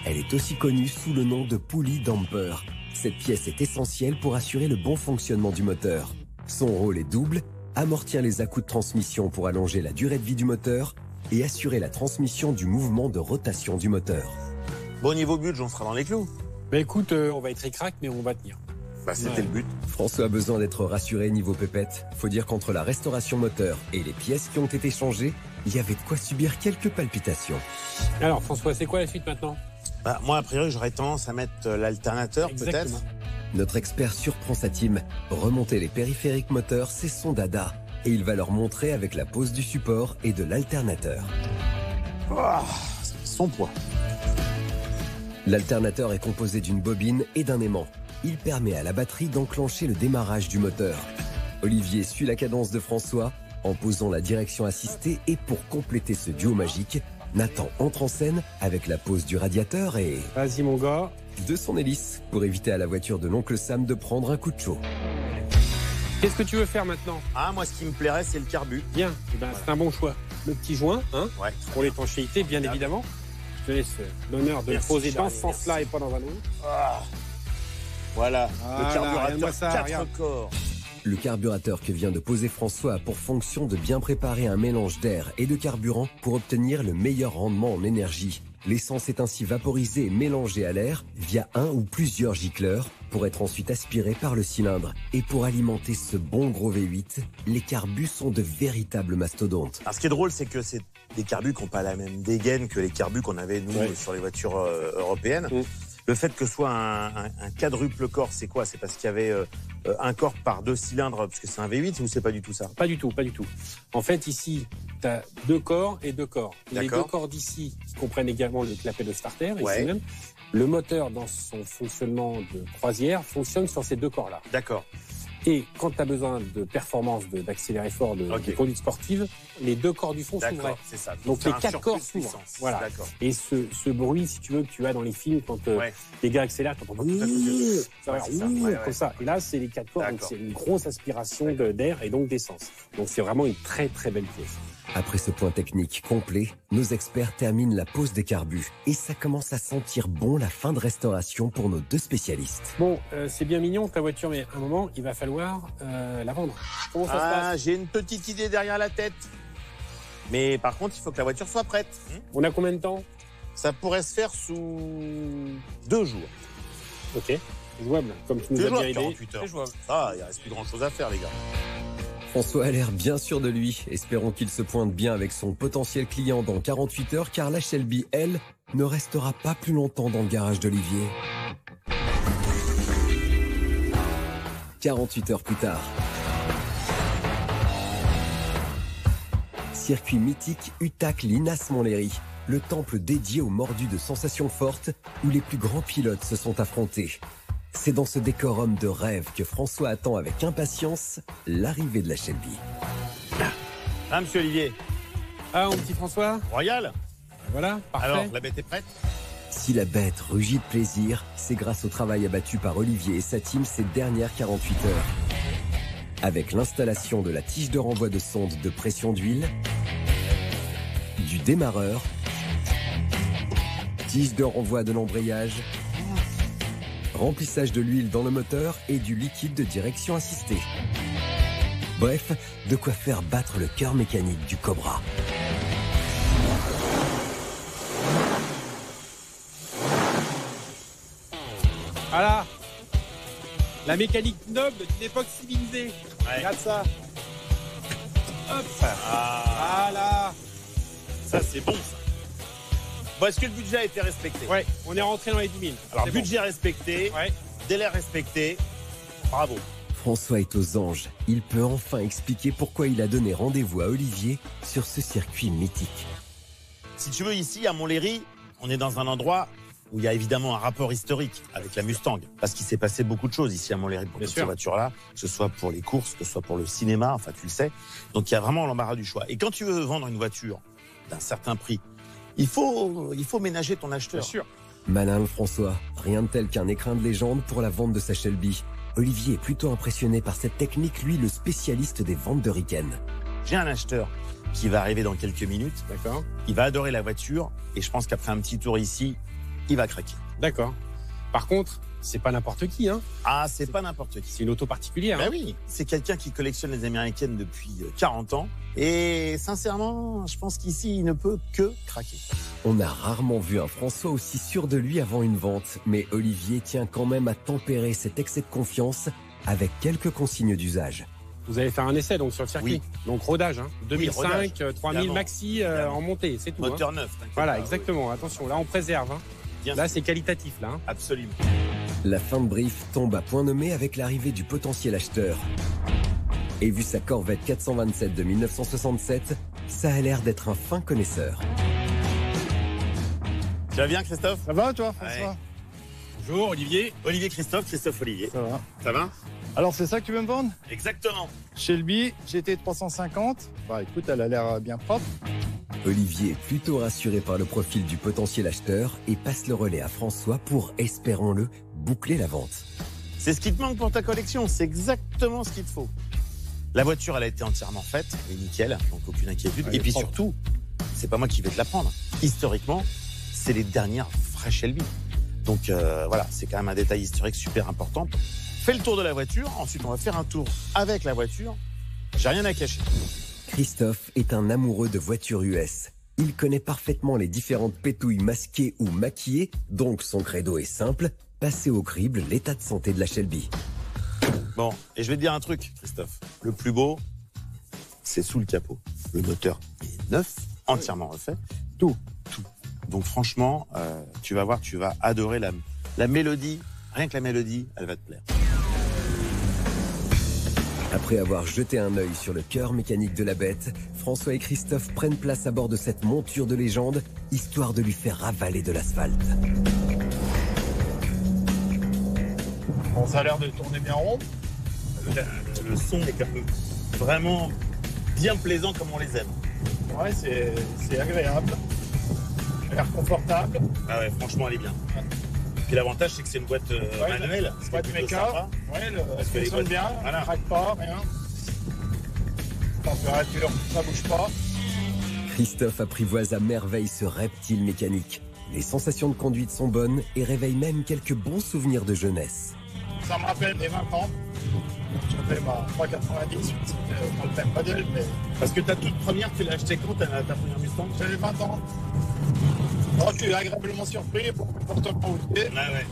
[SPEAKER 1] Elle est aussi connue sous le nom de poulie damper. Cette pièce est essentielle pour assurer le bon fonctionnement du moteur. Son rôle est double, amortir les à-coups de transmission pour allonger la durée de vie du moteur et assurer la transmission du mouvement de rotation du moteur.
[SPEAKER 2] Bon, niveau budget, on sera dans les clous.
[SPEAKER 5] Bah écoute, on va être ric-rac, mais on va tenir.
[SPEAKER 2] Bah, c'était le but.
[SPEAKER 1] François a besoin d'être rassuré niveau pépette. Faut dire qu'entre la restauration moteur et les pièces qui ont été changées, il y avait de quoi subir quelques palpitations.
[SPEAKER 5] Alors François, c'est quoi la suite maintenant?
[SPEAKER 2] Bah, moi, a priori, j'aurais tendance à mettre l'alternateur, peut-être.
[SPEAKER 1] Notre expert surprend sa team. Remonter les périphériques moteurs, c'est son dada. Et il va leur montrer avec la pose du support et de l'alternateur.
[SPEAKER 2] Oh, son poids.
[SPEAKER 1] L'alternateur est composé d'une bobine et d'un aimant. Il permet à la batterie d'enclencher le démarrage du moteur. Olivier suit la cadence de François en posant la direction assistée et pour compléter ce duo magique, Nathan entre en scène avec la pose du radiateur et...
[SPEAKER 5] Vas-y mon gars.
[SPEAKER 1] De son hélice pour éviter à la voiture de l'oncle Sam de prendre un coup de chaud.
[SPEAKER 5] Qu'est-ce que tu veux faire maintenant?
[SPEAKER 2] Ah, moi, ce qui me plairait, c'est le carbu.
[SPEAKER 5] Bien, voilà. C'est un bon choix. Le petit joint, hein,
[SPEAKER 2] ouais,
[SPEAKER 5] pour l'étanchéité, bien évidemment. Je te laisse l'honneur de le poser dans ce sens-là et pas dans un autre.
[SPEAKER 2] Ah. Voilà, le carburateur,
[SPEAKER 5] ça,
[SPEAKER 2] 4 corps.
[SPEAKER 1] Le carburateur que vient de poser François a pour fonction de bien préparer un mélange d'air et de carburant pour obtenir le meilleur rendement en énergie. L'essence est ainsi vaporisée et mélangée à l'air via un ou plusieurs gicleurs pour être ensuite aspirée par le cylindre. Et pour alimenter ce bon gros V8, les carbus sont de véritables mastodontes.
[SPEAKER 2] Alors, ce qui est drôle, c'est que c'est des carbus qui n'ont pas la même dégaine que les carbus qu'on avait, nous, sur les voitures européennes. Le fait que ce soit un quadruple corps, c'est quoi? C'est parce qu'il y avait un corps par 2 cylindres, parce que c'est un V8, ou c'est pas du tout ça?
[SPEAKER 5] Pas du tout, pas du tout. En fait, ici, tu as 2 corps et 2 corps. Les 2 corps d'ici, qui comprennent également le clapet de starter, ici même. Le moteur, dans son fonctionnement de croisière, fonctionne sur ces 2 corps-là.
[SPEAKER 2] D'accord.
[SPEAKER 5] Et quand tu as besoin de performance, d'accélérer fort, de conduite sportive, les 2 corps du fond s'ouvrent.
[SPEAKER 2] C'est ça.
[SPEAKER 5] Donc les 4 corps s'ouvrent. Voilà. Et ce bruit, si tu veux, que tu as dans les films quand les gars accélèrent, tu entends comme ça. Et là, c'est les 4 corps, donc c'est une grosse aspiration d'air et donc d'essence. Donc c'est vraiment une très très belle pièce.
[SPEAKER 1] Après ce point technique complet, nos experts terminent la pose des carbus. Et ça commence à sentir bon la fin de restauration pour nos 2 spécialistes.
[SPEAKER 5] Bon, c'est bien mignon ta voiture, mais à un moment, il va falloir la vendre. Comment ça se passe?
[SPEAKER 2] J'ai une petite idée derrière la tête. Mais par contre, il faut que la voiture soit prête.
[SPEAKER 5] On a combien de temps?
[SPEAKER 2] Ça pourrait se faire sous 2 jours.
[SPEAKER 5] Ok. C'est jouable, comme tu nous
[SPEAKER 11] C'est
[SPEAKER 5] as bien
[SPEAKER 11] jouable,
[SPEAKER 5] aidé.
[SPEAKER 11] 48 heures.
[SPEAKER 5] C'est jouable.
[SPEAKER 11] Ah, il reste plus grand-chose à faire, les gars.
[SPEAKER 1] François a l'air bien sûr de lui. Espérons qu'il se pointe bien avec son potentiel client dans 48 heures, car la Shelby, elle, ne restera pas plus longtemps dans le garage d'Olivier. 48 heures plus tard. Circuit mythique Utak-Linas-Montlhéry, le temple dédié aux mordus de sensations fortes où les plus grands pilotes se sont affrontés. C'est dans ce décorum de rêve que François attend avec impatience l'arrivée de la Shelby.
[SPEAKER 11] Ah, monsieur Olivier.
[SPEAKER 5] Ah, mon petit François.
[SPEAKER 11] Royal.
[SPEAKER 5] Voilà, parfait.
[SPEAKER 11] Alors, la bête est prête?
[SPEAKER 1] Si la bête rugit de plaisir, c'est grâce au travail abattu par Olivier et sa team ces dernières 48 heures. Avec l'installation de la tige de renvoi de sonde de pression d'huile, du démarreur, tige de renvoi de l'embrayage, remplissage de l'huile dans le moteur et du liquide de direction assistée. Bref, de quoi faire battre le cœur mécanique du Cobra.
[SPEAKER 5] Voilà. La mécanique noble d'une époque civilisée.
[SPEAKER 11] Ouais.
[SPEAKER 5] Regarde ça. Hop.
[SPEAKER 11] Ah.
[SPEAKER 5] Voilà.
[SPEAKER 11] Ça, c'est bon, ça. Bon, est-ce que le budget a été respecté?
[SPEAKER 5] Ouais, on est rentré dans les 10 000.
[SPEAKER 11] Alors,
[SPEAKER 5] C'est
[SPEAKER 11] budget respecté, délai respecté. Bravo.
[SPEAKER 1] François est aux anges. Il peut enfin expliquer pourquoi il a donné rendez-vous à Olivier sur ce circuit mythique.
[SPEAKER 11] Si tu veux, ici, à Montlhéry, on est dans un endroit où il y a évidemment un rapport historique avec la Mustang. Parce qu'il s'est passé beaucoup de choses ici à Montlhéry pour cette voiture-là, que ce soit pour les courses, que ce soit pour le cinéma, enfin tu le sais. Donc il y a vraiment l'embarras du choix. Et quand tu veux vendre une voiture d'un certain prix, il faut ménager ton acheteur.
[SPEAKER 5] Bien sûr.
[SPEAKER 1] Malin le François, rien de tel qu'un écrin de légende pour la vente de sa Shelby. Olivier est plutôt impressionné par cette technique, lui le spécialiste des ventes de Riken.
[SPEAKER 11] J'ai un acheteur qui va arriver dans quelques minutes.
[SPEAKER 5] D'accord.
[SPEAKER 11] Il va adorer la voiture et je pense qu'après un petit tour ici, il va craquer.
[SPEAKER 5] D'accord. Par contre, c'est pas n'importe qui, hein.
[SPEAKER 11] Ah, c'est pas n'importe qui.
[SPEAKER 5] C'est une auto particulière.
[SPEAKER 11] Ben oui, c'est quelqu'un qui collectionne les américaines depuis 40 ans. Et sincèrement, je pense qu'ici, il ne peut que craquer.
[SPEAKER 1] On a rarement vu un François aussi sûr de lui avant une vente, mais Olivier tient quand même à tempérer cet excès de confiance avec quelques consignes d'usage.
[SPEAKER 5] Vous allez faire un essai donc sur le circuit.
[SPEAKER 11] Oui.
[SPEAKER 5] Donc rodage, hein. 2005,
[SPEAKER 11] rodage,
[SPEAKER 5] 3000
[SPEAKER 11] évidemment.
[SPEAKER 5] maxi en montée, c'est tout.
[SPEAKER 11] Moteur
[SPEAKER 5] hein.
[SPEAKER 11] neuf. t'inquiète
[SPEAKER 5] Voilà,
[SPEAKER 11] pas,
[SPEAKER 5] exactement. Attention, là on préserve. Hein.
[SPEAKER 11] Bien
[SPEAKER 5] Là
[SPEAKER 11] sûr.
[SPEAKER 5] c'est qualitatif, là. Hein.
[SPEAKER 11] Absolument.
[SPEAKER 1] La fin de brief tombe à point nommé avec l'arrivée du potentiel acheteur. Et vu sa Corvette 427 de 1967, ça a l'air d'être un fin connaisseur.
[SPEAKER 11] Tu vas bien, Christophe?
[SPEAKER 15] Ça va, toi, François?
[SPEAKER 11] Ouais.
[SPEAKER 5] Bonjour Olivier.
[SPEAKER 11] Olivier Christophe, Christophe Olivier.
[SPEAKER 15] Ça va.
[SPEAKER 11] Ça va?
[SPEAKER 15] Alors, c'est ça que tu veux me vendre?
[SPEAKER 11] Exactement.
[SPEAKER 15] Shelby GT 350. Bah, écoute, elle a l'air bien propre.
[SPEAKER 1] Olivier est plutôt rassuré par le profil du potentiel acheteur et passe le relais à François pour, espérons-le, boucler la vente.
[SPEAKER 11] C'est ce qui te manque pour ta collection, c'est exactement ce qu'il te faut. La voiture, elle a été entièrement faite, elle est nickel, donc aucune inquiétude.
[SPEAKER 15] Elle
[SPEAKER 11] Et
[SPEAKER 15] est
[SPEAKER 11] puis
[SPEAKER 15] propre.
[SPEAKER 11] surtout, c'est pas moi qui vais te la prendre. Historiquement, c'est les dernières vraies Shelby. Donc voilà, c'est quand même un détail historique super important. Fais le tour de la voiture, ensuite on va faire un tour avec la voiture. J'ai rien à cacher.
[SPEAKER 1] Christophe est un amoureux de voitures US. Il connaît parfaitement les différentes pétouilles masquées ou maquillées, donc son credo est simple, passer au crible l'état de santé de la Shelby.
[SPEAKER 11] Bon, et je vais te dire un truc, Christophe. Le plus beau, c'est sous le capot. Le moteur est neuf, entièrement refait. Tout. Donc franchement, tu vas voir, tu vas adorer la mélodie. Rien que la mélodie, elle va te plaire.
[SPEAKER 1] Après avoir jeté un œil sur le cœur mécanique de la bête, François et Christophe prennent place à bord de cette monture de légende, histoire de lui faire ravaler de l'asphalte.
[SPEAKER 15] Bon, ça a l'air de tourner bien rond.
[SPEAKER 11] Le son est quand même vraiment bien plaisant comme on les aime.
[SPEAKER 15] Ouais, c'est agréable. Elle a l'air confortable.
[SPEAKER 11] Ah ouais, franchement, elle est bien. Puis l'avantage, c'est que c'est une boîte manuelle.
[SPEAKER 15] C'est boîte méca. Ouais,
[SPEAKER 11] Parce que
[SPEAKER 15] elle
[SPEAKER 11] les
[SPEAKER 15] sonne
[SPEAKER 11] boîtes-
[SPEAKER 15] bien,
[SPEAKER 11] voilà.
[SPEAKER 15] elle craque pas, rien. Température, ça bouge pas.
[SPEAKER 1] Christophe apprivoise à merveille ce reptile mécanique. Les sensations de conduite sont bonnes et réveillent même quelques bons souvenirs de jeunesse.
[SPEAKER 15] Ça me rappelle les 20 ans. J'avais ma 390, pas le même modèle, mais
[SPEAKER 11] Parce que ta toute première, tu l'as achetée quand, ta première Mustang?
[SPEAKER 15] j'avais 20 ans. Oh, je suis agréablement surpris pour comportement oublié.
[SPEAKER 11] Ouais.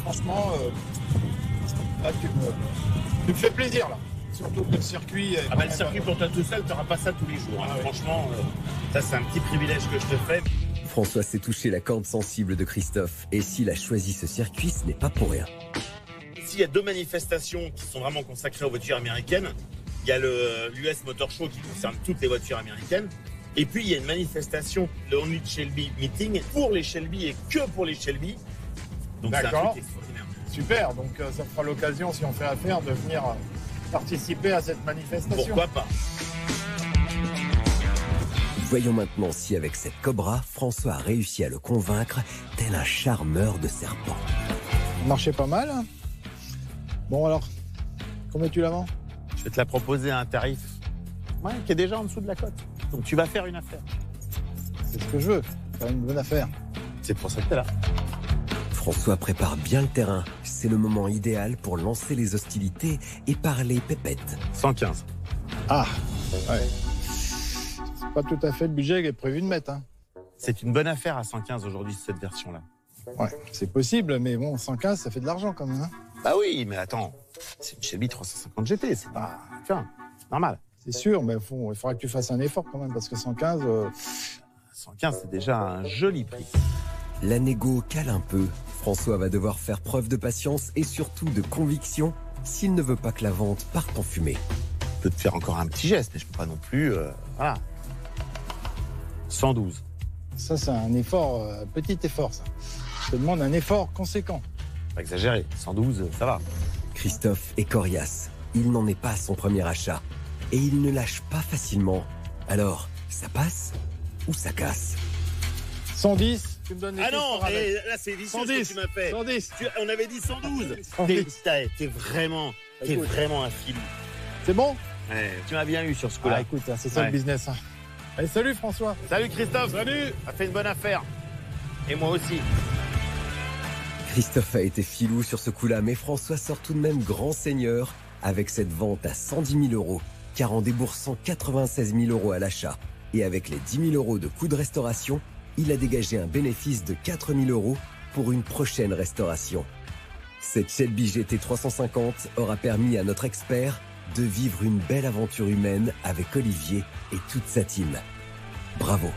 [SPEAKER 17] franchement, là, tu me fais plaisir, là. Surtout que le circuit...
[SPEAKER 11] le circuit, pour toi tout seul, tu n'auras pas ça tous les jours. Hein. Franchement, ça, c'est un petit privilège que je te fais.
[SPEAKER 1] François s'est touché la corde sensible de Christophe. Et s'il a choisi ce circuit, ce n'est pas pour rien.
[SPEAKER 11] Ici, il y a 2 manifestations qui sont vraiment consacrées aux voitures américaines. Il y a l'US Motor Show qui concerne toutes les voitures américaines. Et puis, il y a une manifestation, le Only Shelby Meeting, pour les Shelby et que pour les Shelby. Donc, c'est un truc extraordinaire.
[SPEAKER 17] Super, donc ça fera l'occasion, si on fait affaire, de venir participer à cette manifestation.
[SPEAKER 11] Pourquoi pas?
[SPEAKER 1] Voyons maintenant si avec cette Cobra, François a réussi à le convaincre tel un charmeur de serpent.
[SPEAKER 17] Ça marchait pas mal. Bon alors, combien tu la vends?
[SPEAKER 11] Je vais te la proposer à un tarif qui est déjà en dessous de la cote. Donc tu vas faire une affaire.
[SPEAKER 17] C'est ce que je veux, faire une bonne affaire.
[SPEAKER 11] C'est pour ça que t'es là.
[SPEAKER 1] François prépare bien le terrain. C'est le moment idéal pour lancer les hostilités et parler pépette.
[SPEAKER 11] 115.
[SPEAKER 17] Ah, ouais. C'est pas tout à fait le budget qu'il est prévu de mettre. Hein.
[SPEAKER 11] C'est une bonne affaire à 115 aujourd'hui, cette version-là.
[SPEAKER 17] Ouais, c'est possible, mais bon, 115, ça fait de l'argent quand même. Hein.
[SPEAKER 11] Bah oui, mais attends, c'est une Shelby 350 GT, c'est pas... Tiens, normal.
[SPEAKER 17] C'est sûr, mais il faudra que tu fasses un effort quand même, parce que 115...
[SPEAKER 11] 115, c'est déjà un joli prix.
[SPEAKER 1] La négo cale un peu. François va devoir faire preuve de patience et surtout de conviction s'il ne veut pas que la vente parte en fumée.
[SPEAKER 11] Je peux te faire encore un petit geste, mais je peux pas non plus... voilà. 112.
[SPEAKER 17] Ça, c'est un effort, petit effort, ça. Je te demande un effort conséquent.
[SPEAKER 11] Pas exagéré, 112, ça va.
[SPEAKER 1] Christophe est coriace. Il n'en est pas à son premier achat. Et il ne lâche pas facilement. Alors, ça passe ou ça casse?
[SPEAKER 17] 110, tu me donnes les
[SPEAKER 11] Ah non, là c'est vicieux
[SPEAKER 17] 110,
[SPEAKER 11] ce que tu m'as fait.
[SPEAKER 17] 110.
[SPEAKER 11] On avait dit 112. T'es vraiment un filou.
[SPEAKER 17] C'est bon?
[SPEAKER 11] Ouais, tu m'as bien eu sur ce coup-là.
[SPEAKER 17] Ah, écoute, c'est ça le business. Hein. Allez, salut François.
[SPEAKER 11] Salut Christophe.
[SPEAKER 17] Salut.
[SPEAKER 11] A fait une bonne affaire. Et moi aussi.
[SPEAKER 1] Christophe a été filou sur ce coup-là, mais François sort tout de même grand seigneur avec cette vente à 110 000 €, car en déboursant 96 000 € à l'achat et avec les 10 000 € de coûts de restauration, il a dégagé un bénéfice de 4 000 € pour une prochaine restauration. Cette Shelby GT 350 aura permis à notre expert de vivre une belle aventure humaine avec Olivier et toute sa team. Bravo!